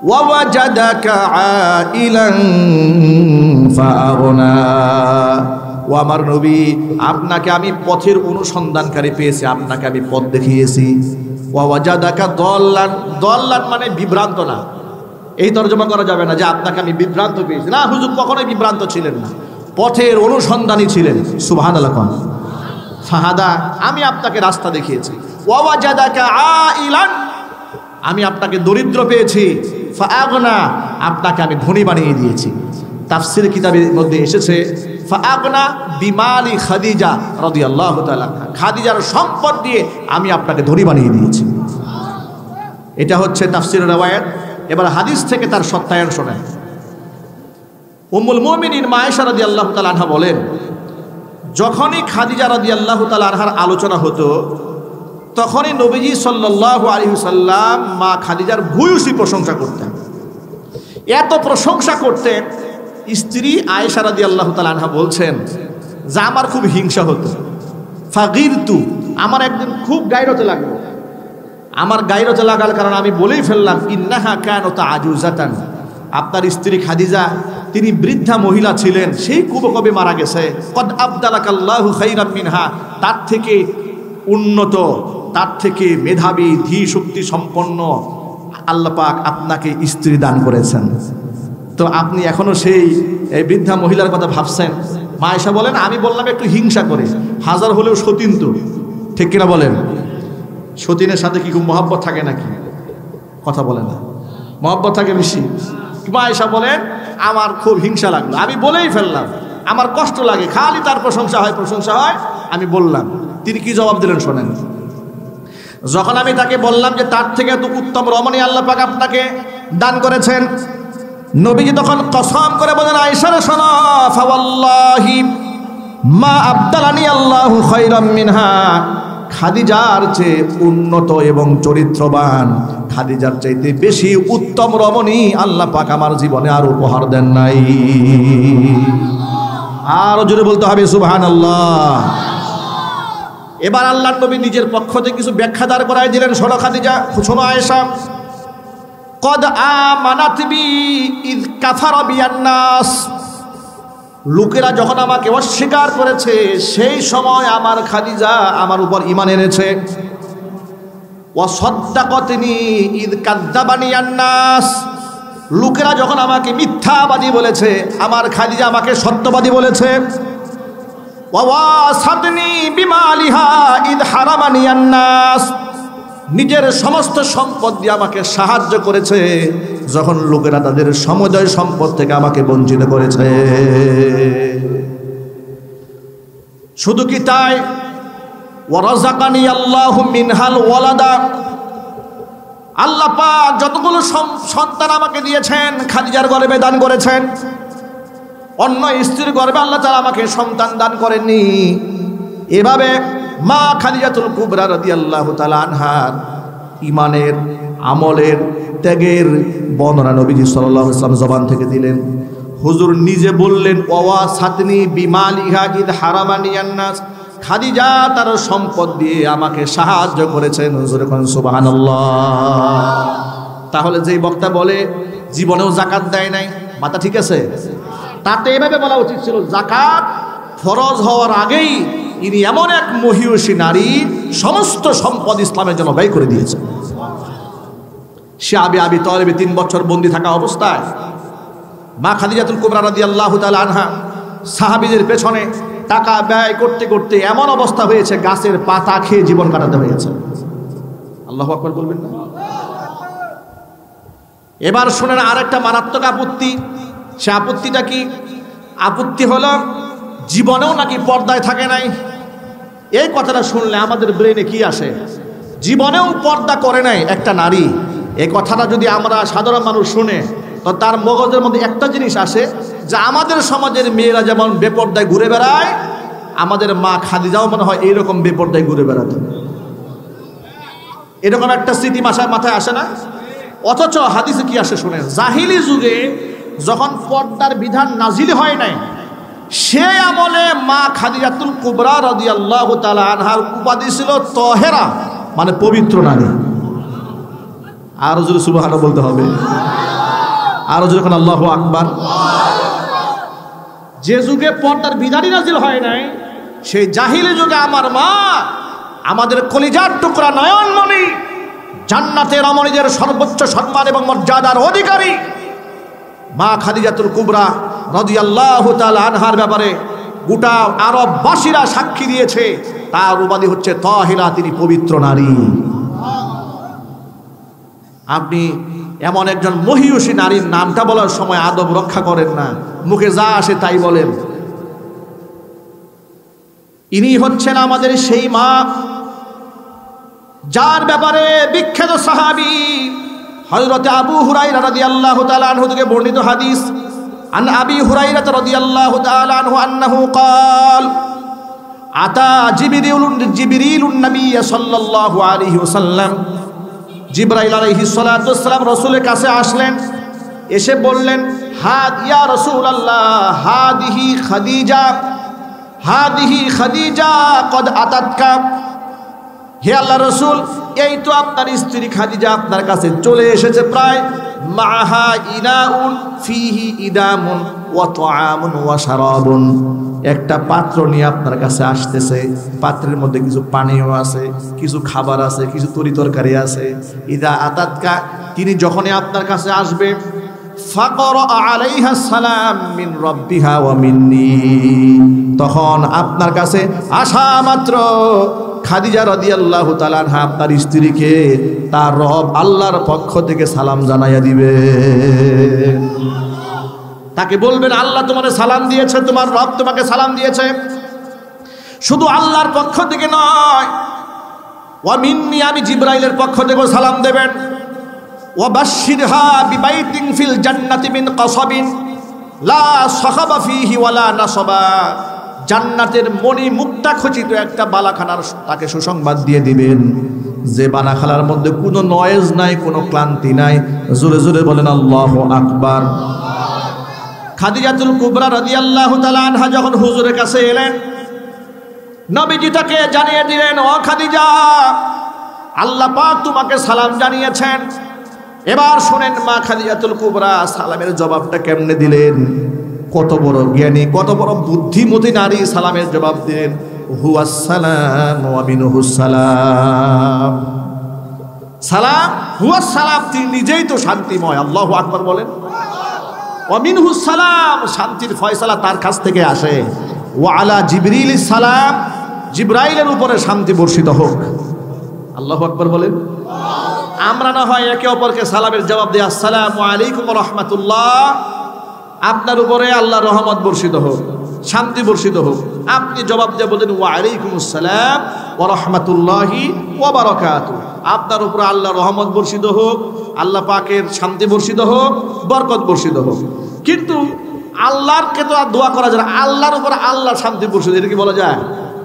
ওয়া ওয়াজাদাকা আইলান ফাআগনা। ও আমার নবী, আপনাকে আমি পথের অনুসন্ধানকারী পেয়েছি, আপনাকে আমি পথ দেখিয়েছি। ওয়া ওয়াজাদাকা দাল্লান, দাল্লান মানে বিভ্রান্ত না। এই তর্জমা করা যাবে না যে আপনাকে আমি বিভ্রান্ত পেয়েছি। না, হুজুর কখনোই বিভ্রান্ত ছিলেন না, পথের অনুসন্ধানী ছিলেহ। সুবহানাল্লাহ। ফাহাদা, আমি আপনাকে রাস্তা দেখিয়েছি। ওয়া ওয়াজাদাকা আইলান, আমি আপনাকে দরিদ্র পেয়েছি। ফাআগনা, আপনাকে আমি ধনী বানিয়ে দিয়েছি। তাফসীর কিতাবের মধ্যে এসেছে ফাআগনা বিমালি খাদিজা রাদিয়াল্লাহু তাআলা, খাদিজার সম্পদ দিয়ে আমি আপনাকে ধনী বানিয়ে দিয়েছি। এটা হচ্ছে তাফসীরের riwayat। এবার হাদিস থেকে তার সত্যায়ন শোনেন। উম্মুল মুমিনিন মা আয়েশা রাদিয়াল্লাহু তাআলা আনহা বলেন যখনই খাদিজা রাদিয়াল্লাহু তাআলা আনহার আলোচনা হতো তখনই নবীজি সাল্লাল্লাহু আলাইহি ওয়াসাল্লাম মা খাদিজার ভূয়সী প্রশংসা করতেন। এত প্রশংসা করতেন স্ত্রী আয়েশা রাদিয়াল্লাহু তাআলা আনহা বলছেন যে আমার খুব হিংসা হতো, ফাগিরতু, আমার একদিন খুব গায়রতে লাগলো। আমার গায়রতে লাগার কারণে আমি বলেই ফেললাম, ইন্নাহা কানাত আজুজাতান, আপনার স্ত্রী খাদিজা তিনি বৃদ্ধা মহিলা ছিলেন, সেই কবে মারা গেছে। কদ আবদালাকাল্লাহু খাইরাম মিনহা, তার থেকে উন্নত, তার থেকে মেধাবী, ধী শক্তি সম্পন্ন আল্লাহ পাক আপনাকে স্ত্রী দান করেছেন। তো আপনি এখনো সেই বৃদ্ধা মহিলার কথা ভাবছেন। মা আয়েশা বলেন, আমি বললাম একটু হিংসা করে, হাজার হলেও সতীন তো, ঠিক কিনা বলেন? সতীনের সাথে কি খুব মহব্বত থাকে নাকি? কথা বলে না, মহব্বত থাকে বেশি। মা আয়েশা বলেন, আমার খুব হিংসা লাগলো, আমি বলেই ফেললাম, আমার কষ্ট লাগে, খালি তার প্রশংসা হয়, আমি বললাম। তিনি কি জবাব দিলেন শোনেন। যখন আমি তাকে বললাম যে তার থেকে এত উত্তম রমণী আল্লাহ পাক আপনাকে দান করেছেন, নবীজি তখন কসম করে বলেন, আয়েশা রে শোনো, ফাওয়াল্লাহি মা আবদালানি আল্লাহু খায়রাম মিনহা, খাদিজার চেয়ে উন্নত এবং চরিত্রবান, খাদিজার চাইতে বেশি উত্তম রমণী আল্লাহ পাক আমার জীবনে আর উপহার দেন নাই। আর জোরে বলতে হবে সুবহানাল্লাহ। এবার আল্লাহর নবী নিজের পক্ষ থেকে কিছু ব্যাখ্যা দাঁড় করায় দিলেন। শোনো খাদিজা, শোনো আয়েশা, কদ আমানাত বি ইয কাফারা বিয়ান নাস, লোকেরা যখন আমাকে অস্বীকার করেছে সেই সময় আমার খাদিজা আমার উপর ঈমান এনেছে। ওয়া সাদ্দাকাতনি ইয কাযযাবানি আন নাস, লোকেরা যখন আমাকে মিথ্যাবাদী বলেছে আমার খাদিজা আমাকে সত্যবাদী বলেছে। ওয়া ওয়াসাদনি বিমালিহা ইয হারামানি আন নাস, নিজের সমস্ত সম্পদ দিয়ে আমাকে সাহায্য করেছে যখন লোকেরা তাদের সমুদয় সম্পদ থেকে আমাকে বঞ্চিত করেছে। শুধু কি তাই, ওয়ারাযাকানি আল্লাহু মিনহাল ওয়ালাদা, আল্লাহ পাক যতগুলো সন্তান আমাকে দিয়েছেন খাদিজার গর্ভে দান করেছেন, অন্য স্ত্রীর গর্ভে আল্লাহ তাআলা আমাকে সন্তান দান করেননি। এভাবে মা খাদিজাতুল কুবরা রাদিয়াল্লাহু তাআলা আনহার ঈমানের, আমলের, ত্যাগের বর্ণনা নবীজি সাল্লাল্লাহু আলাইহি ওয়াসাল্লাম জবান থেকে দিলেন। হুজুর নিজে বললেন, ওয়া সাতনি বিমালিহা ইদ হারামানি আন-নাস, খাদিজা তার সম্পদ দিয়ে আমাকে সাহায্য করেছেন। হুজুর কোন সুবহানাল্লাহ। তাহলে যেই বক্তা বলে জীবনেও যাকাত দেয় নাই, মাথা ঠিক আছে? তাতে এভাবে বলা উচিত ছিল, যাকাত ফরজ হওয়ার আগেই ইনি এমন এক মহিয়সী নারী সমস্ত সম্পদ ইসলামের জন্য ব্যয় করে দিয়েছে। সে আবি তালেবে 3 বছর বন্দী থাকা অবস্থায় মা খাদিজাতুল কুবরা রাদিয়াল্লাহু তাআলা আনহা সাহাবীদের পেছনে টাকা ব্যয় করতে করতে এমন অবস্থা হয়েছে গাছের পাতা খেয়ে জীবন কাটাতে হয়েছে। আল্লাহু আকবার বলবেন না? এবার শুনেন আরেকটা মারাত্মক আপত্তি। সে আপত্তিটা কি? আপত্তি হলো জীবনেও নাকি পর্দায় থাকে নাই। এই কথাটা শুনলে আমাদের ব্রেনে কি আসে? জীবনেও পর্দা করে নাই একটা নারী, এই কথাটা যদি আমরা সাধারণ মানুষ শুনে তো তার মগজের মধ্যে একটা জিনিস আসে যে আমাদের সমাজের মেয়েরা যেমন বেপর্দায় ঘুরে বেড়ায়, আমাদের মা খাদিজাও মনে হয় এইরকম বেপর্দায় ঘুরে বেড়াতো। এরকম একটা স্মৃতি মাথায় আসে না? অথচ হাদিসে কি আসে শুনেন, জাহিলি যুগে যখন পর্দার বিধান নাজিল হয় নাই সে আমলে মা খাদিজাতুল কুবরা রাদিয়াল্লাহু তাআলা আনহার উপাধি ছিল তহেরা, মানে পবিত্র নারী। আরো জোরে সুবহানাল্লাহ বলতে হবে, আরো জোরে কোন আল্লাহু আকবার। যে যুগে পর্দার বিধানই নাজিল হয় নাই সেই জাহিলি যুগে আমার মা, আমাদের কলিজার টুকরা নয়নমণি, জান্নাতের রমণীদের সর্বোচ্চ সম্মান এবং মর্যাদার অধিকারী মা খাদিজাতুল কুবরা রাদিয়াল্লাহু তাআলা আনহার ব্যাপারে গোটা আরববাসীরা সাক্ষী দিয়েছে, তার উপাধি হচ্ছে তাহিরা, তিনি পবিত্র নারী। আপনি এমন একজন মহিয়সী নারীর নামটা বলার সময় আদব রক্ষা করেন না, মুখে যা আসে তাই বলেন। ইনি হচ্ছেন আমাদের সেই মা যার ব্যাপারে বিখ্যাত সাহাবী হযরত আবু হুরায়রা রাদিয়াল্লাহু তাআলা আনহু থেকে বর্ণিত হাদিস, আন আবি হুরায়রা রাদিয়াল্লাহু তাআলা আনহু আন্নাহু قال আতা জিবরিলুন নবী সাল্লাল্লাহু আলাইহি ওয়াসাল্লাম, জিবরাইল আলাইহিস সালাতু ওয়াস সালাম রাসূলের কাছে আসলেন, এসে বললেন, ইয়া রাসূলুল্লাহ হাদিহি খাদিজা কদ আতাতকা, হে আল্লাহ রাসূল, এই তো আপনার স্ত্রী খাদিজা আপনার কাছে চলে এসেছে, প্রায় মাহা ইনাউন ফিহি ইদামুন ওয়া তাআমুন ওয়া শারাবুন, একটা পাত্র নিয়ে আপনার কাছে আসতেছে, পাত্রের মধ্যে কিছু পানীয় আছে, কিছু খাবার আছে, কিছু তরিতরকারি আছে। ইদা আতাতকা, তিনি যখনই আপনার কাছে আসবে, ফাকরা আলাইহা সালাম মিন রাব্বিহা ওয়া মিন্নি, তখন আপনার কাছে আসা মাত্র খাদিজা রাদিয়াল্লাহু তাআলা আনহা আপনার স্ত্রীকে তার রব আল্লাহর পক্ষ থেকে সালাম জানাইয়া দিবে। তাকে বলবেন, আল্লাহ তোমাকে সালাম দিয়েছে, তোমার রব তোমাকে সালাম দিয়েছে। শুধু আল্লাহর পক্ষ থেকে নয়, ওয়া মিন্নি, আমি জিবরাইলের পক্ষ থেকেও সালাম দেবেন। ওয়া বাশশিরহা বিবাইতিন ফিল জান্নাতি মিন কাসাবিন লা সাখাবা ফিহি ওয়ালা নাসাবা, জান্নাতের মণি মুক্তা খচিত একটা বালাখানার তাকে সুসংবাদ দিয়ে দিবেন, যে বালাখানার মধ্যে কোনো নয়েজ নাই, কোনো ক্লান্তি নাই। জোরে জোরে বলেন আল্লাহু আকবার। খাদিজাতুল কুবরা রাদিয়াল্লাহু তাআলা আনহা যখন হুজুরের কাছে এলেন, নবীজি তাকে জানিয়ে দিলেন, ও খাদিজা, আল্লাহ পাক তোমাকে সালাম জানিয়েছেন। এবার শুনেন মা খাদিজাতুল কুবরা সালামের জবাবটা কেমনে দিলেন। কত বড় জ্ঞানী, কত বড় বুদ্ধিমতী নারী সালামের জবাব দিলেন, হুয়াস সালাম ওয়া মিনহুস সালাম। সালাম, হুয়াস সালাম, তিনি নিজেই তো শান্তিময়। আল্লাহু আকবার বলেন। ওয়া মিনহুস সালাম, শান্তির ফয়সালা তার কাছ থেকে আসে। ওয়া আলা জিবরিলিস সালাম, জিবরাইলের উপরে শান্তি বর্ষিত হোক। আল্লাহু আকবার বলেন। আমরা না হয় একে অপরকে সালামের জবাব দিই, আসসালামু আলাইকুম ওয়া রাহমাতুল্লাহ, আপনার উপরে আল্লাহর রহমত বর্ষিত হোক, শান্তি বর্ষিত হোক। আপনি জবাব দিয়ে বলেন, ওয়া আলাইকুমুস সালাম ওয়া রাহমাতুল্লাহি ওয়া বারাকাতুহু, আপনার উপরে আল্লাহর রহমত বর্ষিত হোক, আল্লাহ পাকের শান্তি বর্ষিত হোক, বরকত বর্ষিত হোক। কিন্তু আল্লাহরকে তো আর দোয়া করা যায় না, আল্লাহর উপর আল্লাহর শান্তি বর্ষিত, এটা কি বলা যায়?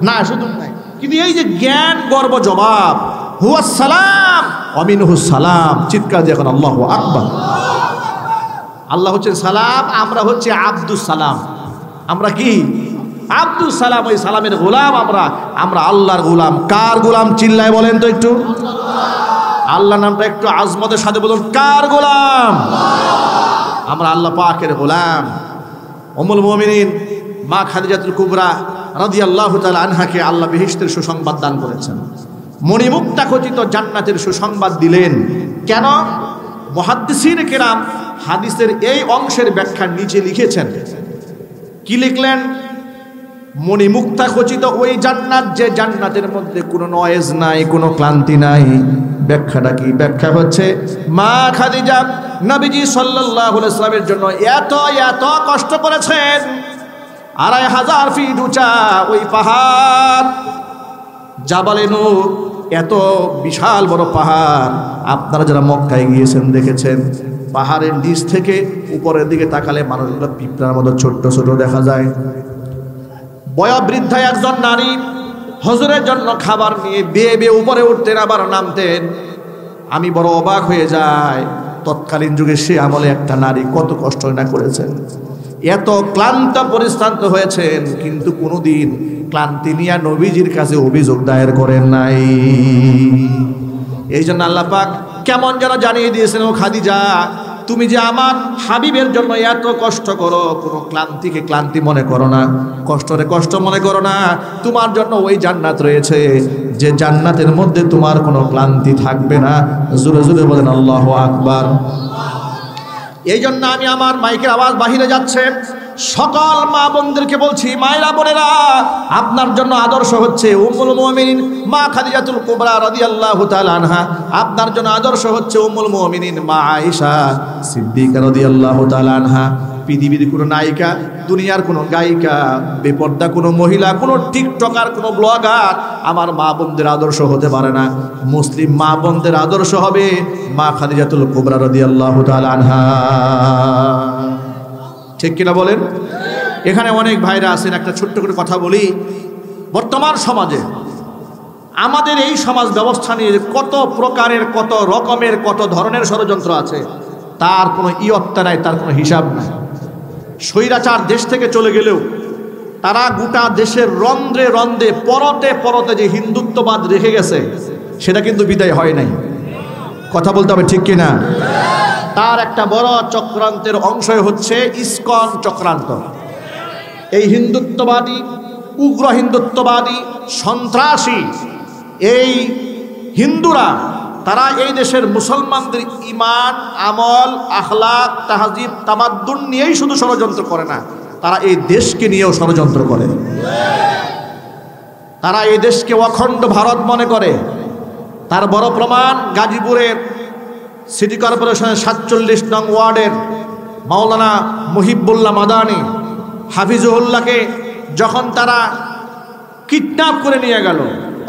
না, শুধু নাই। কিন্তু এই যে জ্ঞান গর্ব জবাব, হুয়াস সালাম ওয়া মিনহুস সালাম, চিৎকার দিয়ে এখন আল্লাহু আকবার। আল্লাহ হচ্ছেন সালাম, আমরা হচ্ছে আব্দুস সালাম। আমরা কি? আব্দুস সালাম, ওই সালামের গোলাম। আমরা আল্লাহর গোলাম। কার গোলাম? চিল্লায় বলেন তো একটু। আল্লাহ নামটা একটু আজমতের সাথে বলুন, কার গোলাম? আমরা আল্লাহ পাকের গোলাম। উম্মুল মুমিনিন মা খাদিজাতুল কুবরা রাদিয়াল্লাহু তাআলা আনহাকে আল্লাহ বেহেশতের সুসংবাদ দান করেছেন, মণিমুক্তা খচিত জান্নাতের সুসংবাদ দিলেন। কেন? মুহাদ্দিসিনে কেরাম হাদিসের এই অংশের ব্যাখ্যা নিচে লিখেছেন। কি লিখলেন? মণিমুক্তা খচিত ওই জান্নাত, যে জান্নাতের মধ্যে কোনো নয়েজ নাই, কোনো ক্লান্তি নাই। ব্যাখ্যাটা কি? ব্যাখ্যা হচ্ছে, মা খাদিজা নবীজি সাল্লাল্লাহু আলাইহি ওয়াসাল্লামের জন্য এত এত কষ্ট করেছেন। ২৫০০ ফিট উঁচা ওই পাহাড় জাবালে নূর, এত বিশাল বড় পাহাড়। আপনারা যারা মক্কায় গিয়েছেন দেখেছেন, পাহাড়ের নিচ থেকে উপরের দিকে তাকালে মানুষগুলো পিঁপড়ার মতো ছোট্ট ছোট দেখা যায়। বয়োবৃদ্ধা একজন নারী হুজুরের জন্য খাবার নিয়ে বেয়ে বেয়ে উপরে উঠতেন, আবার নামতেন। আমি বড় অবাক হয়ে যাই, তৎকালীন যুগে সে আমলে একটা নারী কত কষ্ট না করেছেন, এত ক্লান্ত পরিশ্রান্ত হয়েছেন, কিন্তু কোনোদিন ক্লান্তি নিয়ে নবীজির কাছে অভিযোগ দায়ের করেন নাই। এই জন্য আল্লাহ পাক কেমন যেন জানিয়ে দিয়েছেন, ও খাদিজা, তুমি যে আমার হাবিবের জন্য এত কষ্ট করো, কোনো ক্লান্তিকে ক্লান্তি মনে করো না, কষ্টরে কষ্ট মনে করো না। তোমার জন্য ওই জান্নাত রয়েছে, যে জান্নাতের মধ্যে তোমার কোনো ক্লান্তি থাকবে না। জোরে জোরে বলেন আল্লাহু আকবার। এই জন্য আমি আমার মাইকের আওয়াজ বাহিরে যাচ্ছে, সকল মা বোনদেরকে বলছি, মায়েরা বোনেরা, আপনার জন্য আদর্শ হচ্ছে উম্মুল মুমিনিন মা খাদিজাতুল কুবরা রাদিয়াল্লাহু তাআলা আনহা। আপনার জন্য আদর্শ হচ্ছে উম্মুল মুমিনিন মা আয়েশা সিদ্দিকা রাদিয়াল্লাহু তাআলা আনহা। পৃথিবীর কোনো নায়িকা, দুনিয়ার কোনো গায়িকা, বেপর্দা কোনো মহিলা, কোনো টিকটকার, কোনো ব্লগার আমার মা বোনদের আদর্শ হতে পারে না। মুসলিম মা বোনদের আদর্শ হবে মা খাদিজাতুল কুবরা রাদিয়াল্লাহু তাআলা আনহা। ঠিক কিনা বলেন? এখানে অনেক ভাইরা আছেন, একটা ছোট্ট করে কথা বলি। বর্তমান সমাজে আমাদের এই সমাজ ব্যবস্থা নিয়ে কত প্রকারের, কত রকমের, কত ধরনের ষড়যন্ত্র আছে। তার কোনো ইয়ত্তা নাই, তার কোনো হিসাব নাই। স্বৈরাচার দেশ থেকে চলে গেলেও তারা গোটা দেশের রন্ধ্রে রন্ধ্রে পরতে পরতে যে হিন্দুত্ববাদ রেখে গেছে সেটা কিন্তু বিদায় হয় নাই। কথা বলতে হবে ঠিক কিনা? তার একটা বড় চক্রান্তের অংশই হচ্ছে ইসকন চক্রান্ত। এই হিন্দুত্ববাদী, উগ্র হিন্দুত্ববাদী, সন্ত্রাসী এই হিন্দুরা তারা এই দেশের মুসলমানদের ইমান, আমল, আখলাক, তাহজিব, তামাদ্দুন নিয়েই শুধু ষড়যন্ত্র করে না, তারা এই দেশকে নিয়েও ষড়যন্ত্র করে। তারা এই দেশকে অখণ্ড ভারত মনে করে। তার বড় প্রমাণ গাজীপুরের সিটি কর্পোরেশনের 47 নং ওয়ার্ডের মাওলানা মুহিবুল্লাহ মাদানী হাফিজুল্লাহকে যখন তারা কিডন্যাপ করে নিয়ে গেল,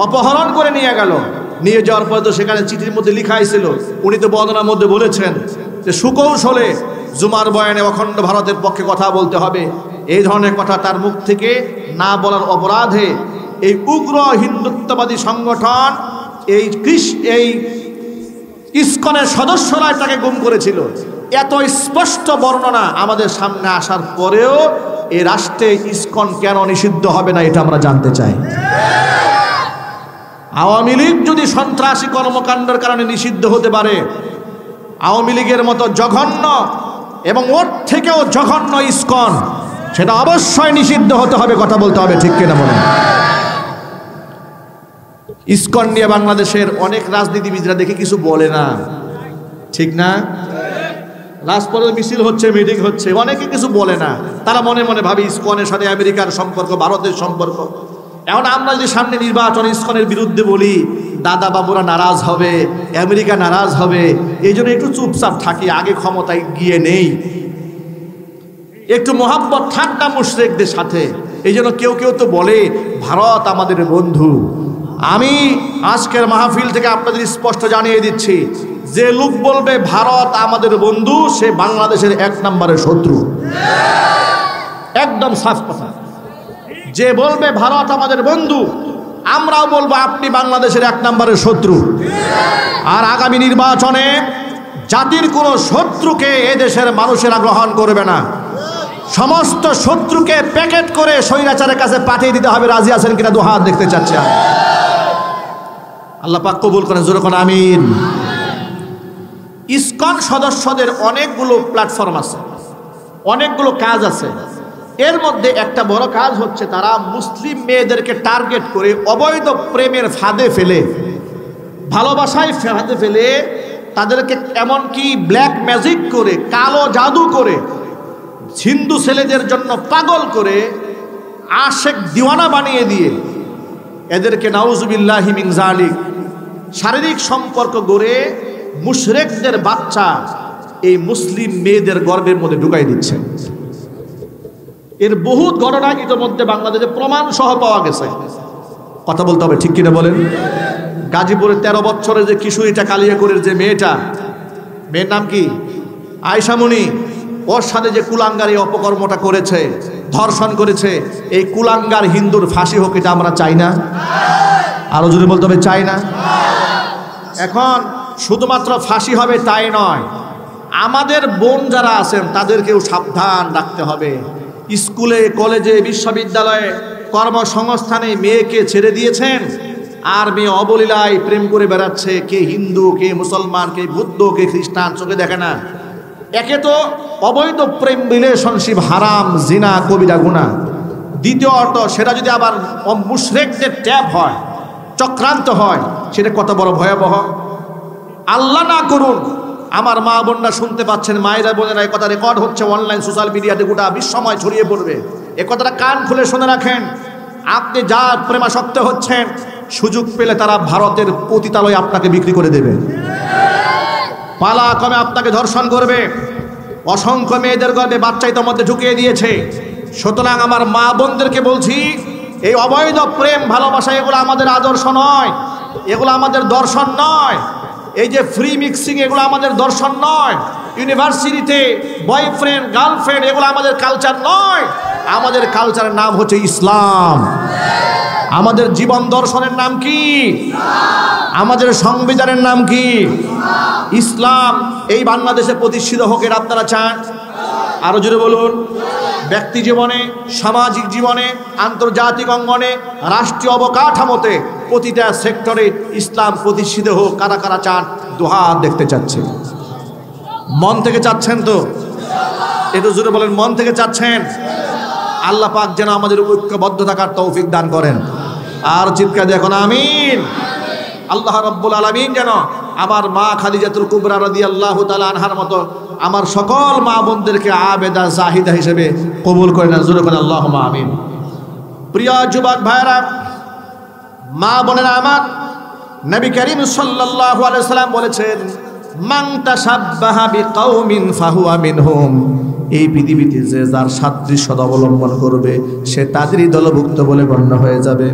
অপহরণ করে নিয়ে গেল, নিয়ে যাওয়ার পরে তো সেখানে চিঠির মধ্যে লেখা ছিল, উনি তো বর্ণনার মধ্যে বলেছেন যে সুকৌশলে জুমার বয়ানে অখণ্ড ভারতের পক্ষে কথা বলতে হবে। এই ধরনের কথা তার মুখ থেকে না বলার অপরাধে এই উগ্র হিন্দুত্ববাদী সংগঠন এই ইসকনের সদস্যরা তাকে গুম করেছিল। এত স্পষ্ট বর্ণনা আমাদের সামনে আসার পরেও এই রাষ্ট্রে ইসকন কেন নিষিদ্ধ হবে না, এটা আমরা জানতে চাই। আওয়ামী লীগ যদি সন্ত্রাসী কর্মকাণ্ডের কারণে নিষিদ্ধ হতে পারে, আওয়ামী লীগের মতো জঘন্য এবং ওর থেকেও জঘন্য ইসকন, সেটা অবশ্যই নিষিদ্ধ হতে হবে। কথা বলতে হবে ঠিক কিনা বলেন? ইসকন নিয়ে বাংলাদেশের অনেক রাজনীতিবিদরা দেখে কিছু বলে না, ঠিক না? রাজপথে মিছিল হচ্ছে, মিটিং হচ্ছে, অনেকে কিছু বলে না। তারা মনে মনে ভাবে ইসকনের সাথে আমেরিকার সম্পর্ক, ভারতের সম্পর্ক। এখন আমরা যদি সামনে নির্বাচন ইসকনের বিরুদ্ধে বলি, দাদা বাবুরা নারাজ হবে, আমেরিকা নারাজ হবে, এই জন্য একটু চুপচাপ থাকি, আগে ক্ষমতায় গিয়ে নেই, একটু মোহাব্বত ঠান্ডা মুশরিকদের সাথে। এই জন্য কেউ কেউ তো বলে ভারত আমাদের বন্ধু। আমি আজকের মাহফিল থেকে আপনাদের স্পষ্ট জানিয়ে দিচ্ছি, যে লোক বলবে ভারত আমাদের বন্ধু, সে বাংলাদেশের 1 নম্বরের শত্রু। একদম সাফ কথা। যে বলবে ভারত আমাদের বন্ধু, আমরাও বলবো আপনি বাংলাদেশের 1 নম্বরের শত্রু। আর আগামী নির্বাচনে জাতির কোনো শত্রুকে এদেশের মানুষেরা গ্রহণ করবে না। সমস্ত শত্রুকে প্যাকেট করে স্বৈরাচারের কাছে পাঠিয়ে দিতে হবে। রাজি আছেন কিনা? দু হাত দেখতে চাচ্ছি। আল্লাহ পাক কবুল করেন, জোরে কোন আমিন। ইসকন সদস্যদের অনেকগুলো প্ল্যাটফর্ম আছে, অনেকগুলো কাজ আছে। এর মধ্যে একটা বড় কাজ হচ্ছে তারা মুসলিম মেয়েদেরকে টার্গেট করে অবৈধ প্রেমের ফাঁদে ফেলে, ভালোবাসায় ফাঁদে ফেলে, তাদেরকে এমনকি ব্ল্যাক ম্যাজিক করে, কালো জাদু করে, হিন্দু ছেলেদের জন্য পাগল করে, আশেক দিওয়ানা বানিয়ে দিয়ে এদেরকে নাউজুবিল্লাহি মিন যালিক শারীরিক সম্পর্ক গড়ে মুশরিকদের বাচ্চা এই মুসলিম মেয়েদের গর্ভের মধ্যে ঢুকাই দিচ্ছে। এর বহুত ঘটনা ইতিমধ্যে বাংলাদেশে প্রমাণ সহ পাওয়া গেছে। কথা বলতে হবে ঠিক কিনা বলেন? গাজীপুরের 13 বছরের যে কিশোরীটা, কালিয়াকৈরের যে মেয়েটা, মেয়ের নাম কি? আয়শামণি। ওর সাথে যে কুলাঙ্গার এই অপকর্মটা করেছে, ধর্ষণ করেছে, এই কুলাঙ্গার হিন্দুর ফাঁসি হোক, এটা আমরা চাই না? আরো জোরে বলতে হবে, চাই না? এখন শুধুমাত্র ফাঁসি হবে তাই নয়, আমাদের বোন যারা আছেন তাদেরকেও সাবধান রাখতে হবে। স্কুলে, কলেজে, বিশ্ববিদ্যালয়ে, কর্মসংস্থানে মেয়েকে ছেড়ে দিয়েছেন, আর মেয়ে অবলীলায় প্রেম করে বেড়াচ্ছে। কে হিন্দু, কে মুসলমান, কে বুদ্ধ, কে খ্রিস্টান, চোখে দেখে না। একে তো অবৈধ প্রেম রিলেশনশিপ হারাম, জিনা, কবিরা গুনাহ। দ্বিতীয়ত সেটা যদি আবার মুশরিকদের ট্যাপ হয়, চক্রান্ত হয়, সেটা কত বড় ভয়াবহ। আল্লাহ না করুন, আমার মা বোনরা শুনতে পাচ্ছেন, মায়েরা বোনেরা, এই কথা রেকর্ড হচ্ছে অনলাইন সোশ্যাল মিডিয়াতে, গোটা বিশ্বময় ছড়িয়ে পড়বে। এ কথাটা কান খুলে শুনে রাখেন। আপনি যা প্রেমাসক্ত হচ্ছেন, সুযোগ পেলে তারা ভারতের পতিতালয়ে আপনাকে বিক্রি করে দেবে, পালা কমে আপনাকে ধর্ষণ করবে। অসংখ্য মেয়েদের গর্ভে বাচ্চা ইতিমধ্যে ঢুকিয়ে দিয়েছে। সুতরাং আমার মা বোনদেরকে বলছি, এই অবৈধ প্রেম ভালোবাসা এগুলো আমাদের আদর্শ নয়, এগুলো আমাদের দর্শন নয়। এই যে ফ্রি মিক্সিং, এগুলো আমাদের দর্শন নয়। ইউনিভার্সিটিতে বয়ফ্রেন্ড, গার্লফ্রেন্ড, এগুলো আমাদের কালচার নয়। আমাদের কালচারের নাম হচ্ছে ইসলাম। আমাদের জীবন দর্শনের নাম কি? আমাদের সংবিধানের নাম কি? ইসলাম। এই বাংলাদেশে প্রতিষ্ঠিত হোক এর আপনারা চান? আরো জোরে বলুন। ব্যক্তি জীবনে, সামাজিক জীবনে, আন্তর্জাতিক অঙ্গনে, রাষ্ট্রীয় অবকাঠামোতে, প্রতিটা সেক্টরে ইসলাম প্রতিষ্ঠিত হোক কারা কারা চান? দুহাত দেখতে চাচ্ছে। মন থেকে চাচ্ছেন তো? একটু জোরে বলেন, মন থেকে চাচ্ছেন? আল্লাহ পাক যেন আমাদের ঐক্যবদ্ধ থাকার তৌফিক দান করেন। আর চিৎকার দিয়ে এখন আমিন। আল্লাহ রাব্বুল আলামিন যেন আমার মা খাদিজাতুল কুবরা রাদিয়াল্লাহু তাআলা আনহার মতো আমার সকল মা বোনদেরকে আবেদা জাহিদা হিসেবে কবুল করেন। জোরে করেন আল্লাহুম্মা আমিন। প্রিয় যুবক ভাইরা, মা বোনেরা আমার, নবী করিম সাল্লাল্লাহু আলাইহি সাল্লাম বলেছেন, মান তাশাব্বাহা বিকাউমিন ফাহুয়া মিনহুম। এই পৃথিবীতে যে যার সাদৃশ্য অবলম্বন করবে সে তাদেরই দলভুক্ত বলে গণ্য হয়ে যাবে।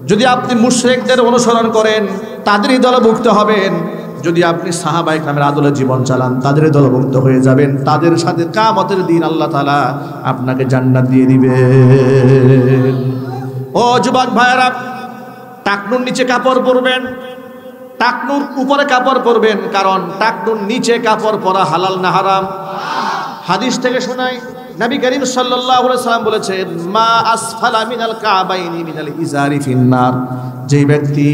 যদি আপনি মুশরিকদের অনুসরণ করেন তাদেরই দলভুক্ত হবেন। যদি আপনি সাহাবায়ে কেরামের আদলে জীবন চালান তাদেরই দলভুক্ত হয়ে যাবেন। তাদের সাথে কিয়ামতের দিন আল্লাহ তাআলা আপনাকে জান্নাত দিয়ে দিবেন। ও যুবক ভাইরা, টাকনুর নিচে কাপড় পরবেন, টাকনুর উপরে কাপড় পরবেন, কারণ টাকনুর নিচে কাপড় পরা হালাল না হারাম? হাদিস থেকে শোনাই, নবী করিম সাল্লাল্লাহু আলাইহি সাল্লাম বলেছেন, মা আসফালা মিনাল কাবাইনি মিনাল ইজারি ফিন্নার। যে ব্যক্তি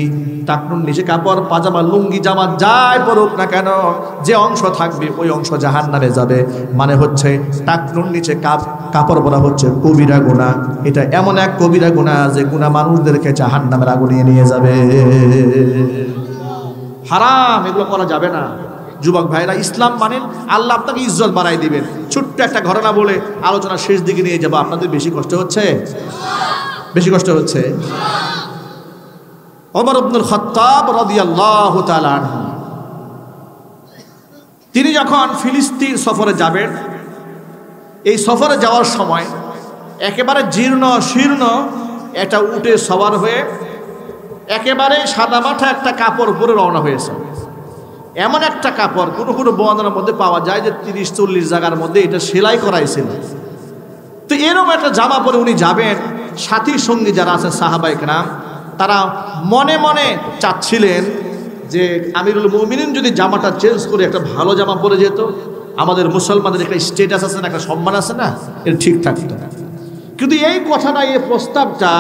টাকনুর নিচে কাপড়, পাজামা, লুঙ্গি, জামা যাই পরুক না কেন, যে অংশ থাকবে ওই অংশ জাহান্নামে যাবে। মানে হচ্ছে টাকনুর নিচে কাপড় পরা হচ্ছে কবিরা গুনাহ। এটা এমন এক কবিরা গুনাহ যে গুনাহ মানুষদেরকে জাহান্নামের আগুনে নিয়ে যাবে। হারাম, এগুলো করা যাবে না। যুবক ভাইরা, ইসলাম মানেন, আল্লাহ আপনাকে ইজ্জত বাড়াই দিবেন। ছোট্ট একটা ঘটনা বলে আলোচনা শেষ দিকে নিয়ে যাবো। আপনাদের বেশি কষ্ট হচ্ছে? বেশি কষ্ট হচ্ছে? ওমর ইবনুল খাত্তাব রাদিয়াল্লাহু তাআলা আনহু, তিনি যখন ফিলিস্তিন সফরে যাবেন, এই সফরে যাওয়ার সময় একেবারে জীর্ণ শীর্ণ একটা উটে সওয়ার হয়ে একেবারে সাদামাঠা একটা কাপড় পরে রওনা হয়েছে। এমন একটা কাপড় কোনো কোনো বর্ণনার মধ্যে পাওয়া যায় যে 30-40 জায়গার মধ্যে এটা সেলাই করাইছিল। তো এরকম একটা জামা পরে উনি যাবেন। সাথী সঙ্গী যারা আছে সাহাবায়ে কেরাম, তারা মনে মনে চাচ্ছিলেন যে আমিরুল মুমিনিন যদি জামাটা চেঞ্জ করে একটা ভালো জামা পরে যেত, আমাদের মুসলমানদের একটা স্ট্যাটাস আছে না, একটা সম্মান আছে না, এটা ঠিক থাকতো। কিন্তু এই কথাটা, এই প্রস্তাবটা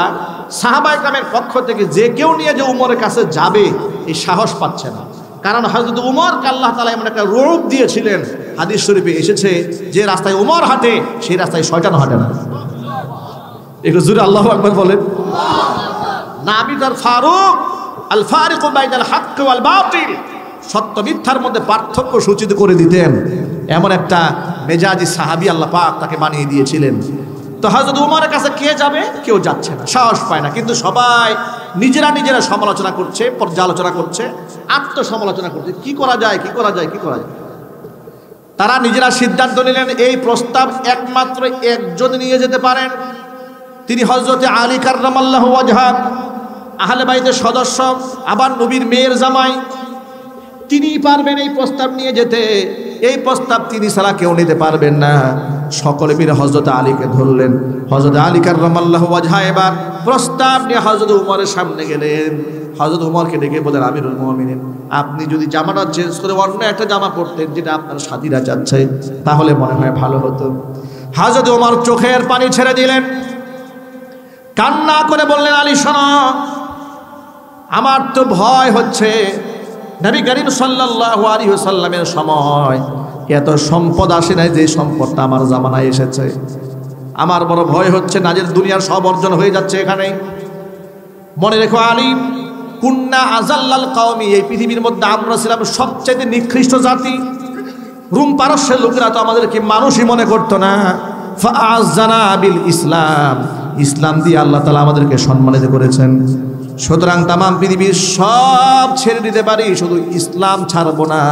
সাহাবায়ে কেরামের পক্ষ থেকে যে কেউ নিয়ে যে উমরের কাছে যাবে এই সাহস পাচ্ছে না। কারণ হযরত উমরকে আল্লাহ তাআলা এমন একটা রূপ দিয়েছিলেন, হাদিস শরীফে এসেছে, যে রাস্তায় উমর হাঁটে সেই রাস্তায় শয়তান হাঁটে না। একটু জোরে আল্লাহু আকবার বলেন। নাবী তার ফারুক, আল ফারিকু বাইনাল হক ওয়াল বাতিল, সত্য মিথ্যার মধ্যে পার্থক্য সূচিত করে দিতেন। এমন একটা মেজাজি সাহাবী আল্লাহ পাক তাকে বানিয়ে দিয়েছিলেন। তো হযরত উমরের কাছে কে যাবে? কেউ যাচ্ছে না, সাহস পায় না। কিন্তু সবাই নিজেরা সমালোচনা করছে, পর্যালোচনা করছে, আত্মসমালোচনা করছে, কি করা যায়, কি করা যায়, কি করা যায়। তারা নিজেরা সিদ্ধান্ত নিলেন এই প্রস্তাব একমাত্র একজন নিয়ে যেতে পারেন। তিনি হযরতে আলী কাররামাল্লাহু ওয়াজহা, আহলে বাইতের সদস্য, আবার নবীর মেয়ের জামাই। তিনি পারবেন এই প্রস্তাব নিয়ে যেতে। এই প্রস্তাব তিনি ছাড়া কেউ নিতে পারবেন না। সকলে মিলে হযরত আলীকে ধরলেন। হযরত আলী কাররামাল্লাহু ওয়াজহা এবার প্রস্তাব নিয়ে হযরত উমরের সামনে গেলেন। হযরত উমরকে ডেকে বলেন, আমিরুল মুমিনিন, আপনি যদি জামাটা চেঞ্জ করে অন্য একটা জামা পরতেন যেটা আপনার সাথীরা যাচ্ছে, তাহলে মনে হয় ভালো হতো। হযরত উমর চোখের পানি ছেড়ে দিলেন, কান্না করে বললেন, আলী শোনো, আমার তো ভয় হচ্ছে। নবী করিম সাল্লাল্লাহু আলাইহি ওয়াসাল্লামের সময় এত সম্পদ আসে নাই যে সম্পদটা আমার জামানায় এসেছে। আমার বড় ভয় হচ্ছে, নাজের দুনিয়ার সব অর্জন হয়ে যাচ্ছে এখানে। মনে রেখো আলী, কুন্না আযাল্লাল কওমি, এই পৃথিবীর মধ্যে আমরা ছিলাম সবচেয়ে নিকৃষ্ট জাতি। রোম পারস্যের লোকেরা তো আমাদেরকে মানুষই মনে করতো না। ফাআযানা বিল ইসলাম, ইসলাম দিয়ে আল্লাহ তাআলা আমাদেরকে সম্মানিত করেছেন। সুতরাং তামাম পৃথিবীর সব ছেড়ে দিতে পারি, শুধু ইসলাম ছাড়বো না।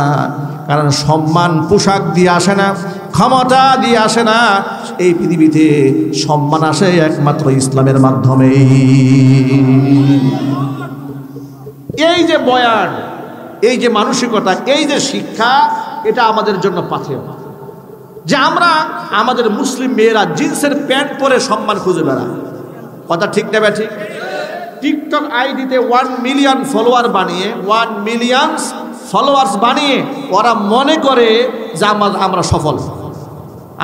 কারণ সম্মান পোশাক দিয়ে আসে না, ক্ষমতা দিয়ে আসে না। এই পৃথিবীতে সম্মান আসে একমাত্র ইসলামের মাধ্যমেই। এই যে বয়ান, এই যে মানসিকতা, এই যে শিক্ষা, এটা আমাদের জন্য পাথেয় যে আমরা আমাদের মুসলিম মেয়েরা জিন্সের প্যান্ট পরে সম্মান খুঁজে বেড়াই। কথা ঠিক না ব্যাঠি? টিকটক আইডিতে 1 মিলিয়ন ফলোয়ার বানিয়ে 1 মিলিয়ন ফলোয়ার্স বানিয়ে ওরা মনে করে যে আমরা সফল,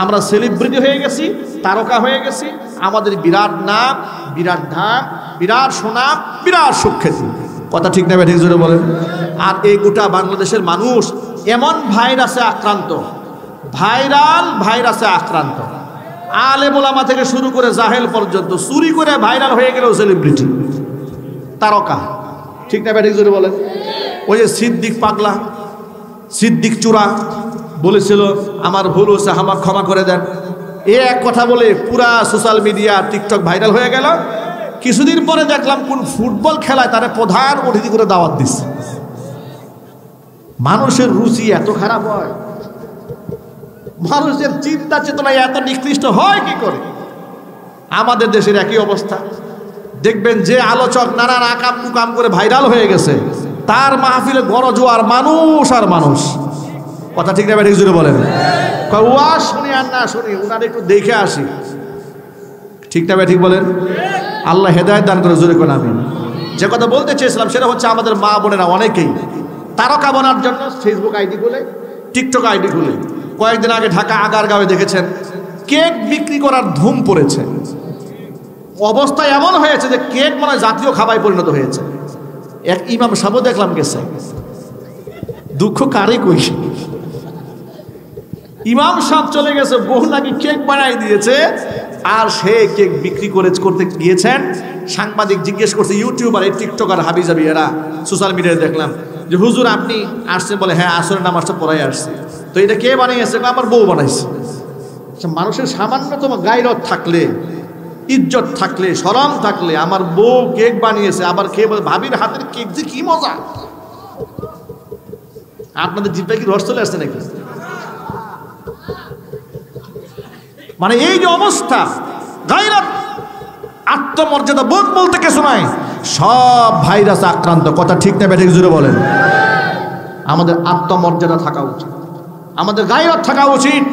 আমরা সেলিব্রিটি হয়ে গেছি, তারকা হয়ে গেছি, আমাদের বিরাট নাম, বিরাট ধাম, বিরাট সুনাম, বিরাট সুখ্যাতি। কথা ঠিক না ঠিক জোরে বলেন। আর এই গোটা বাংলাদেশের মানুষ এমন ভাইরাসে আক্রান্ত, ভাইরাসে আক্রান্ত, আলেম ওলামা থেকে শুরু করে জাহেল পর্যন্ত চুরি করে ভাইরাল হয়ে গেলেও সেলিব্রিটি, তারকা। ঠিক না ঠিক জোরে বলেন। ওই যে সিদ্দিক পাগলা, সিদ্দিক চূড়া বলেছিল আমার ভুল হচ্ছে, আমাকে ক্ষমা করে দেন। এক কথা বলে পুরা সোশ্যাল মিডিয়া টিকটক ভাইরাল হয়ে গেল। কিছুদিন পরে দেখলাম কোন ফুটবল খেলায় তারা প্রধান অতিথি করে দাওয়াত দিচ্ছে। মানুষের রুচি এত খারাপ হয়, মানুষের চিন্তা চেতনা এত নিকৃষ্ট হয় কি করে? আমাদের দেশের একই অবস্থা। দেখবেন যে আলোচক নানান আকাম কুকাম করে ভাইরাল হয়ে গেছে, তার মাহফিলে গণজোয়ার মানুষ আর মানুষ। কথা ঠিক না ঠিক জুড়ে বলেন। ওয়াজ শুনি আর না শুনি, ওনার একটু দেখে আসি। ঠিক না ঠিক বলেন। আল্লাহ হেদায়েত দান করে, জোরে করে আমিন। যে কথা বলতে চেয়েছিলাম সেটা হচ্ছে আমাদের মা বোনেরা অনেকেই তারকা বানার জন্য ফেসবুক আইডি খুলে, টিকটক আইডি খুলে। কয়েকদিন আগে ঢাকা আগারগাঁওয়ে দেখেছেন কেক বিক্রি করার ধুম পড়েছে। অবস্থা এমন হয়েছে যে কেক মনে হয় জাতীয় খাবারে পরিণত হয়েছে। এক ইমাম সাহেব দেখলাম গেছে, দুঃখ কারে কই, ইমাম সাহেব চলে গেছে, বহু নাকি কেক বানাই দিয়েছে, আর সে কেক বিক্রি করতে গিয়েছেন। সাংবাদিক জিজ্ঞেস করছে, ইউটিউবার এই টিকটকার হাবিজাবি এরা সোশ্যাল মিডিয়ায় দেখলাম যে হুজুর আপনি আসছেন, বলে হ্যাঁ আসরের নামাজটা পড়াই আসছে। তো এটা কে বানিয়েছে? আমার বউ বানাইছে। মানুষের সামান্যতম গায়রত থাকলে, ইজ্জত থাকলে, শরম থাকলে আমার বউ কেক বানিয়েছে, আবার খেয়ে বলে ভাবির হাতের কেক যে কি মজা। আপনাদের জিব্বায় কি রস চলে আসছে নাকি? মানে এই যে অবস্থা, গায়রত, আত্মমর্যাদা বোধ বলতে কিছু নাই, সব ভাইরাস আক্রান্ত। কথা ঠিক না ব্যাঠিক জুড়ে বলেন। আমাদের আত্মমর্যাদা থাকা উচিত, আমাদের গায়রত থাকা উচিত।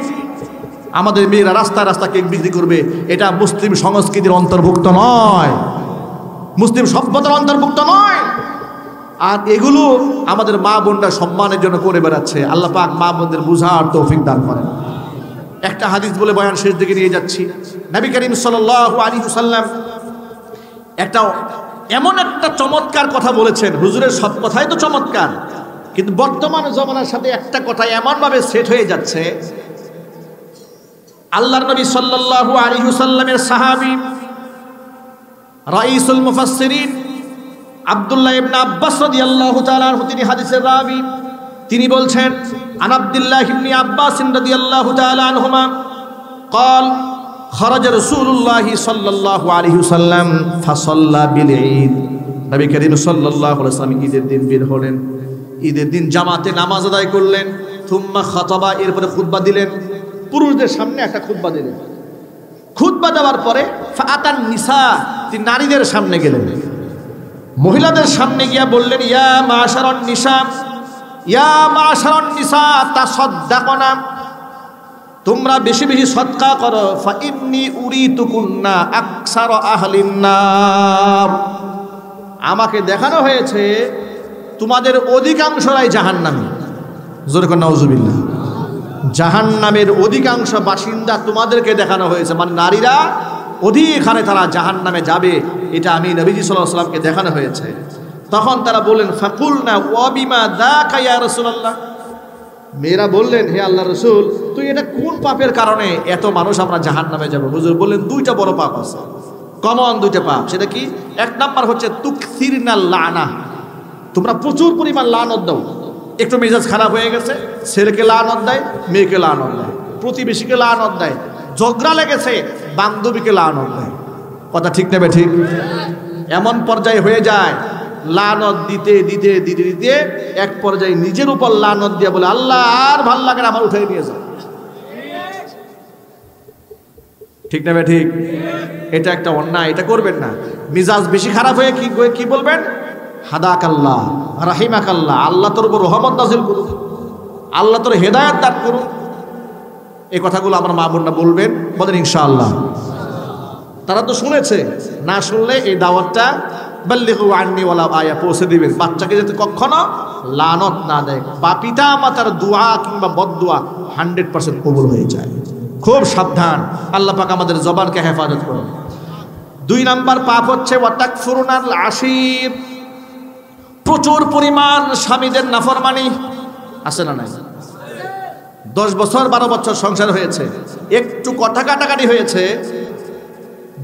আমাদের মেয়েরা রাস্তায় রাস্তা কেক বিক্রি করবে, এটা মুসলিম সংস্কৃতির অন্তর্ভুক্ত নয়, মুসলিম সভ্যতার অন্তর্ভুক্ত নয়। আর এগুলো আমাদের মা বোনরা সম্মানের জন্য করে বেড়াচ্ছে। আল্লাহ পাক মা বোনদের বুঝার তৌফিক দান করেন। একটা হাদিস বলে বয়ান শেষ দিকে নিয়ে যাচ্ছি। নবী করিম সাল্লাল্লাহু আলাইহি ওয়াসাল্লাম এমন একটা চমৎকার কথা বলেছেন। হুজুরের সব কথাই তো চমৎকার, কিন্তু বর্তমান জমানার সাথে একটা কথা এমনভাবে সেট হয়ে যাচ্ছে। আল্লাহর নবী সাল্লাল্লাহু আলাইহি ওয়াসাল্লামের সাহাবী রাইসুল মুফাসসিরিন আব্দুল্লাহ ইবনে আব্বাস রাদিয়াল্লাহু তাআলা আনহু, তিনি হাদিসের রাবী, তিনি বলছেন আন আব্দুল্লাহ ইবনে আব্বাস রাদিয়াল্লাহু তাআলা আনহুমা قال خرج رسول الله صلى الله عليه وسلم فصلى بالعيد। নবী করিম সাল্লাল্লাহু আলাইহি ওয়াসাল্লাম ঈদের দিন বের হলেন, ঈদের দিন জামাতে নামাজ আদায় করলেন। থুম্মা খাতাবা, এরপরে খুতবা দিলেন, পুরুষদের সামনে একটা খুতবা দিলেন। খুতবা দেওয়ার পরে ফাতান নিসা, তিনি নারীদের সামনে গেলেন, মহিলাদের সামনে গিয়া বললেন ইয়া মাশারান নিসা, ইয়া মাশারান নিসা তাসাদদাকনা, তোমরা বেশি বেশি সদকা করো। ফা ইন্নী উরিতুকুন্না আকসার আহলিন নার, আমাকে দেখানো হয়েছে তোমাদের অধিকাংশরাই জাহান্নামী। জোরে করে নাউজুবিল্লাহ। জাহান্নামের অধিকাংশ বাসিন্দা তোমাদেরকে দেখানো হয়েছে, মানে নারীরা অধিক হারে তারা জাহান্নামে যাবে, এটা আমি নবীজি সাল্লাল্লাহু আলাইহি ওয়াসাল্লামকে দেখানো হয়েছে। তখন তারা বললেন ফাকুলনা ওয়া বিমা যাকা ইয়া রাসূলুল্লাহ, মেয়েরা বললেন হে আল্লাহ রসুল, তুই এটা কোন পাপের কারণে এত মানুষ আমরা জাহান্নামে যাব? হুজুর বললেন দুইটা বড় পাপ আছে, কমন দুইটা পাপ। সেটা কি? এক নাম্বার হচ্ছে তুকসিরনাল লানা, তোমরা প্রচুর পরিমাণ লানত দাও। একটু মেজাজ খারাপ হয়ে গেছে, ছেলেকে লানত দেয়, মেয়েকে লানত দেয়, প্রতিবেশীকে লানত দেয়, ঝগড়া লেগেছে বান্ধবীকে লানত দেয়। কথা ঠিক নেবে ঠিক? এমন পর্যায়ে হয়ে যায় লানত দিতে দিতে দিতে দিতে এক পর্যায়ে নিজের উপর লানত দিয়ে বলে আল্লাহ আর ভাল লাগে না, আমার উঠে নিয়ে যাও। ঠিক না ঠিক? এটা একটা অন্যায়, এটা করবেন না। মিজাজ বেশি খারাপ হয়ে কি বলবেন? হাদাকাল্লাহ রাহিমাকাল্লাহ, আল্লাহ তোর উপর রহমত নাযিল করুন, আল্লাহ তোর হেদায়েত দান করুন। এই কথাগুলো আমার মা বোনরা বলবেন, বলেন ইনশাআল্লাহ। তারা তো শুনেছে, না শুনলে এই দাওয়াতটা বাল্লিগু আন্নি ওয়ালাউ আয়া, পৌঁছে দিবেন। বাচ্চাকে যাতে কখনো লানত না দেয়, বা পিতা মাতার দোয়া কিংবা বদদোয়া 100% কবুল হয়ে যায়। খুব সাবধান, আল্লাহ পাক আমাদের জবানকে হেফাজত করুন। 2 নাম্বার পাপ হচ্ছে ওয়াতাকফুরুনাল আশির, প্রচুর পরিমাণ স্বামীদের নাফরমানি। আছে না নাই? 10 বছর 12 বছর সংসার হয়েছে, একটু কথা কাটাকাটি হয়েছে,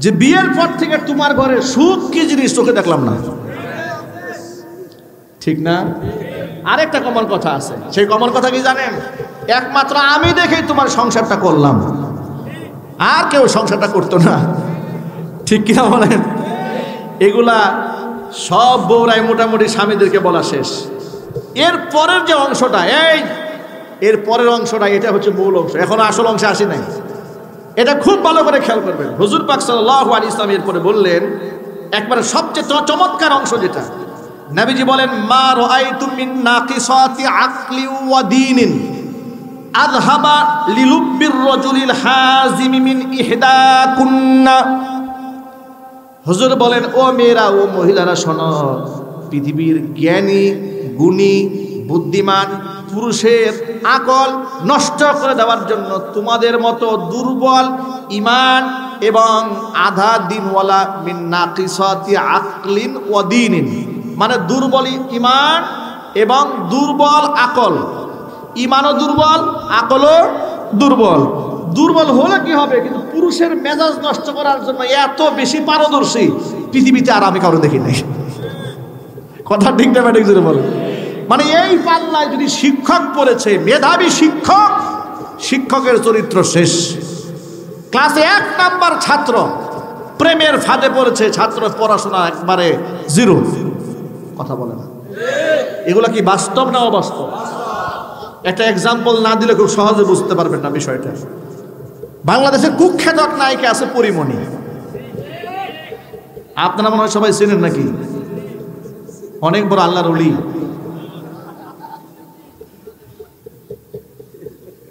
যে বিয়ের পর থেকে তোমার ঘরে সুখ কি জিনিস চোখে দেখলাম না। ঠিক না? আরেকটা কমন কথা আছে, সেই কমন কথা কি জানেন? একমাত্র আমি দেখেই তোমার সংসারটা করলাম, আর কেউ সংসারটা করতো না। ঠিক কিনা বলেন? এগুলা সব বউরাই মোটামুটি স্বামীদেরকে বলা শেষ। এর পরের যে অংশটা, এর পরের অংশটা, এটা হচ্ছে মূল অংশ, এখনো আসল অংশে আসি নাই। এটা খুব ভালো করে খেয়াল করবেন। হুজুর পাক সাল্লাল্লাহু আলাইহি ওয়াসাল্লাম এরপরে বললেন একবারে সবচেয়ে চমৎকার অংশ যেটা, নবীজি বলেন, মা রাআইতু মিন নাকিসাতি আকলি ওয়া দীনিন আযহাবা লিলুব্বির রাজুলিল হাজিমি মিন ইহদাকুন্না। হুজুর বলেন, ও মেয়েরা, ও মহিলারা শোনো, পৃথিবীর জ্ঞানী গুণী বুদ্ধিমান পুরুষের আকল নষ্ট করে দেওয়ার জন্য তোমাদের মতো দুর্বল ঈমান এবং আধা দিনওয়ালা মিন নাকিসাতি আকলিন ওয়া দীনিন, মানে দুর্বল ঈমান এবং দুর্বল আকল, ঈমানও দুর্বল আকলও দুর্বল। দুর্বল হলে কি হবে? কিন্তু পুরুষের মেজাজ নষ্ট করার জন্য এত বেশি পারদর্শী পৃথিবীতে আর আমি কারো দেখি নাই। কথা ঠিক না ব্যাটিক জুড়ে বলে? মানে এই পাল্লায় যদি শিক্ষক পড়েছে, মেধাবী শিক্ষক, শিক্ষকের চরিত্র শেষ। ক্লাসে 1 নাম্বার ছাত্র প্রেমের ফাঁদে পড়েছে, ছাত্র পড়াশোনা একবারে 0। কথা বলে না? এগুলা কি বাস্তব না অবাস্তব? একটা এক্সাম্পল না দিলে খুব সহজে বুঝতে পারবেন না বিষয়টা। বাংলাদেশের কুখ্যাত নায়িকা আছে পরিমণি, আপনারা মনে হয় সবাই চেনেন নাকি? অনেক বড় আল্লাহর ওলি।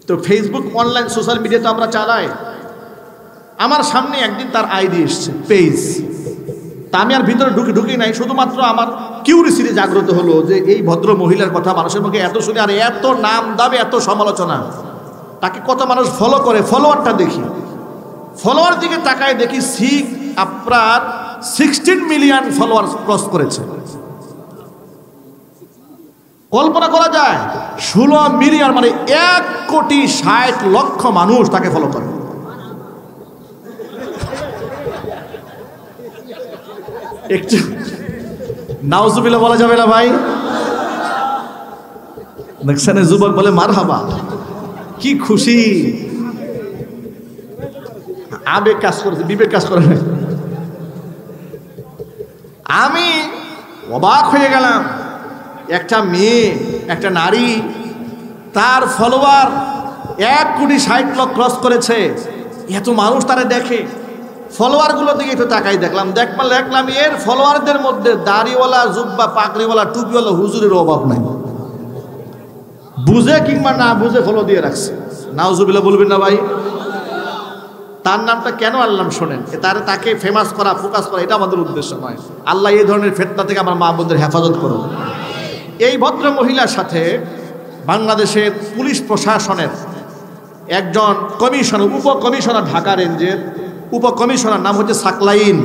তো ফেসবুক, অনলাইন সোশ্যাল মিডিয়া তো আমরা চালাই। আমার সামনে একদিন তার আইডি এসছে, পেজ। তা আমি আর ভিতরে ঢুকি নাই, শুধুমাত্র আমার কিউরিসিটি জাগ্রত হলো যে এই ভদ্র মহিলার কথা মানুষের মুখে এত শুনে, আর এত নাম দাবি, এত সমালোচনা, তাকে কত মানুষ ফলো করে, ফলোয়ারটা দেখি। ফলোয়ার দিকে তাকায় দেখি আপনার 16 মিলিয়ন ফলোয়ার ক্রস করেছে। কল্পনা করা যায় 16 মিলিয়ন, মানে 1,60,00,000 মানুষ তাকে ফলো করে। একটু নাউজুবিল্লাহ বলা যাবে না ভাই? দেখছেন যুবক বলে মারহাবা, কি খুশি। আবেগ কাজ করেছে, বিবেক কাজ করে। আমি অবাক হয়ে গেলাম, একটা মেয়ে, একটা নারী, তার ফলোয়ার 1,60,00,000 ক্রস করেছে। এত মানুষ তারা দেখে। ফলোয়ারগুলোর দিকে একটু তাকাই দেখলাম এর ফলোয়ারদের মধ্যে দাড়িওয়ালা, জুব্বা, পাগড়িওয়ালা, টুপিওয়ালা হুজুরের অভাব নাই। বুঝে কিংবা না বুঝে ফলো দিয়ে রাখছে। নাউজুবিল্লাহ বলবেন না ভাই? তার নামটা কেন আনলাম শোনেন, তাকে ফেমাস করা, ফোকাস করা এটা আমাদের উদ্দেশ্য নয়। আল্লাহ এই ধরনের ফিতনা থেকে আমার মা বোনদের হেফাজত করুন। এই ভদ্র মহিলার সাথে বাংলাদেশের পুলিশ প্রশাসনের একজন কমিশনার, উপকমিশনার, ঢাকা রেঞ্জের উপকমিশনার, নাম হচ্ছে সাকলাইন,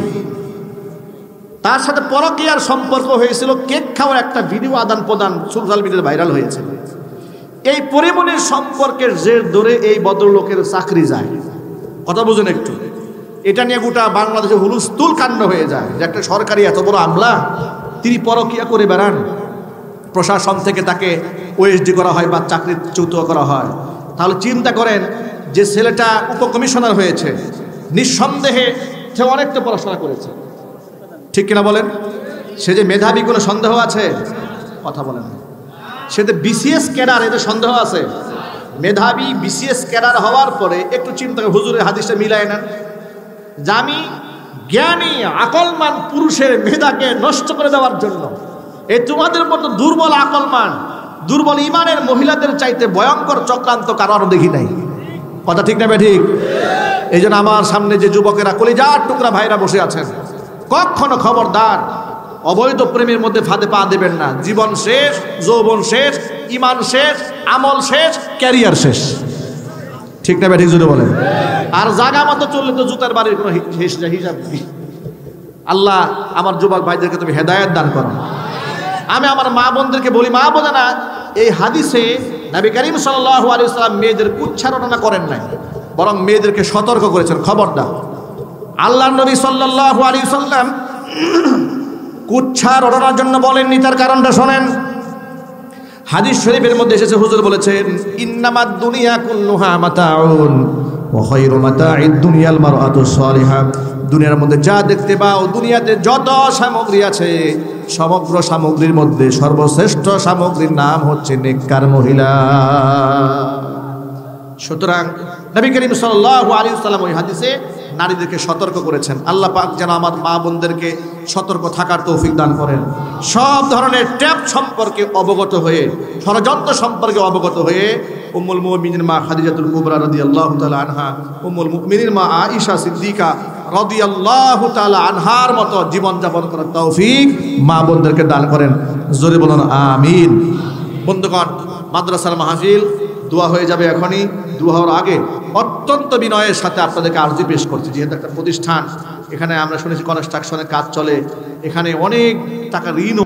তার সাথে পরকীয়ার সম্পর্ক হয়েছিল। কেক খাওয়ার একটা ভিডিও আদান প্রদান সোশ্যাল মিডিয়ায় ভাইরাল হয়েছে। এই পরিমণির সম্পর্কের জের ধরে এই ভদ্রলোকের চাকরি যায়। কথা বুঝুন একটু। এটা নিয়ে গোটা বাংলাদেশে হুলস্থুল কাণ্ড হয়ে যায় যে একটা সরকারি এত বড় আমলা, তিনি পরকীয়া করে বেড়ান। প্রশাসন থেকে তাকে ওএসডি করা হয় বা চাকরিচ্যুত করা হয়। তাহলে চিন্তা করেন, যে ছেলেটা উপকমিশনার হয়েছে, নিঃসন্দেহে সে অনেক তো পড়াশোনা করেছে, ঠিক কিনা বলেন? সে যে মেধাবী, কোনো সন্দেহ আছে? কথা বলেন। সে যে বিসিএস ক্যাডার, এতে সন্দেহ আছে? মেধাবী বিসিএস ক্যাডার হওয়ার পরে একটু চিন্তা করে, হুজুরের হাদিসটা মিলায় নেন যে আমি জ্ঞানী আকলমান পুরুষের মেধাকে নষ্ট করে দেওয়ার জন্য এই তোমাদের মতো দুর্বল আকলমান, দুর্বল ইমানের মহিলাদের চাইতে ভয়ঙ্কর চক্রান্ত কারো দেখি নাই। কথা ঠিক না ঠিক? এই জন্য আমার সামনে যে যুবকেরা, কলিজার টুকরা ভাইরা বসে আছেন, কখনো খবরদার অবৈধ প্রেমের মধ্যে ফাঁদে পা দেবেন না। জীবন শেষ, যৌবন শেষ, ইমান শেষ, আমল শেষ, ক্যারিয়ার শেষ। ঠিক না ঠিক যদি বলেন। আর জায়গা মতো চললে তো জুতার বাড়ির কোনো হিসাব নেই। আল্লাহ আমার যুবক ভাইদেরকে তুমি হেদায়েত দান করো। আমি আমার মা বোনদেরকে বলি, মা বোনেরা, এই হাদিসে নবী করিম সাল্লাল্লাহু আলাইহি ওয়াসাল্লাম মেয়েদের উচ্চারণা করেন নাই, বরং মেয়েদেরকে সতর্ক করেছেন, খবরদার। আল্লাহর নবী সাল্লাল্লাহু আলাইহি ওয়াসাল্লাম কুচ্ছার ওড়ানোর জন্য বলেননি, তার কারণটা শোনেন। হাদিস শরীফের মধ্যে এসেছে, হুজুর বলেছেন, ইন্নামাদ দুনিয়া কুল্লুহা মাতাউন ওয়া খায়রু মাতাঈদ দুনিয়াল মারআতুস সালিহা। দুনিয়ার মধ্যে যা দেখতে পাও, দুনিয়াতে যত সামগ্রী আছে, সমগ্র সামগ্রীর মধ্যে সর্বশ্রেষ্ঠ সামগ্রীর নাম হচ্ছে নেককার মহিলা। সুতরাং নবী করিম সাল্লাল্লাহু আলাইহি ওয়াসাল্লাম ওই হাদিসে নারীদেরকে সতর্ক করেছেন। আল্লাহ পাক যেন আমার মা বোনদেরকে সতর্ক থাকার তৌফিক দান করেন। সব ধরনের ট্যাপ সম্পর্কে অবগত হয়ে, ষড়যন্ত্র সম্পর্কে অবগত হয়ে উম্মুল মুমিনিন মা খাদিজাতুল কুবরা রাদিয়াল্লাহু তাআলা আনহা, উম্মুল মুমিনিন মা আয়েশা সিদ্দিকা রাদিয়াল্লাহু তাআলা আনহার মতো জীবনযাপন করার তৌফিক মা বোনদেরকে দান করেন। জোরে বলুন আমিন। বন্ধুগণ, মাদ্রাসার মাহফিল দোয়া হয়ে যাবে এখনই। দোয়া হওয়ার আগে অত্যন্ত বিনয়ের সাথে আপনাদেরকে আরজি পেশ করছি। যেহেতু একটা প্রতিষ্ঠান, এখানে আমরা শুনেছি কনস্ট্রাকশনের কাজ চলে, এখানে অনেক টাকা ঋণ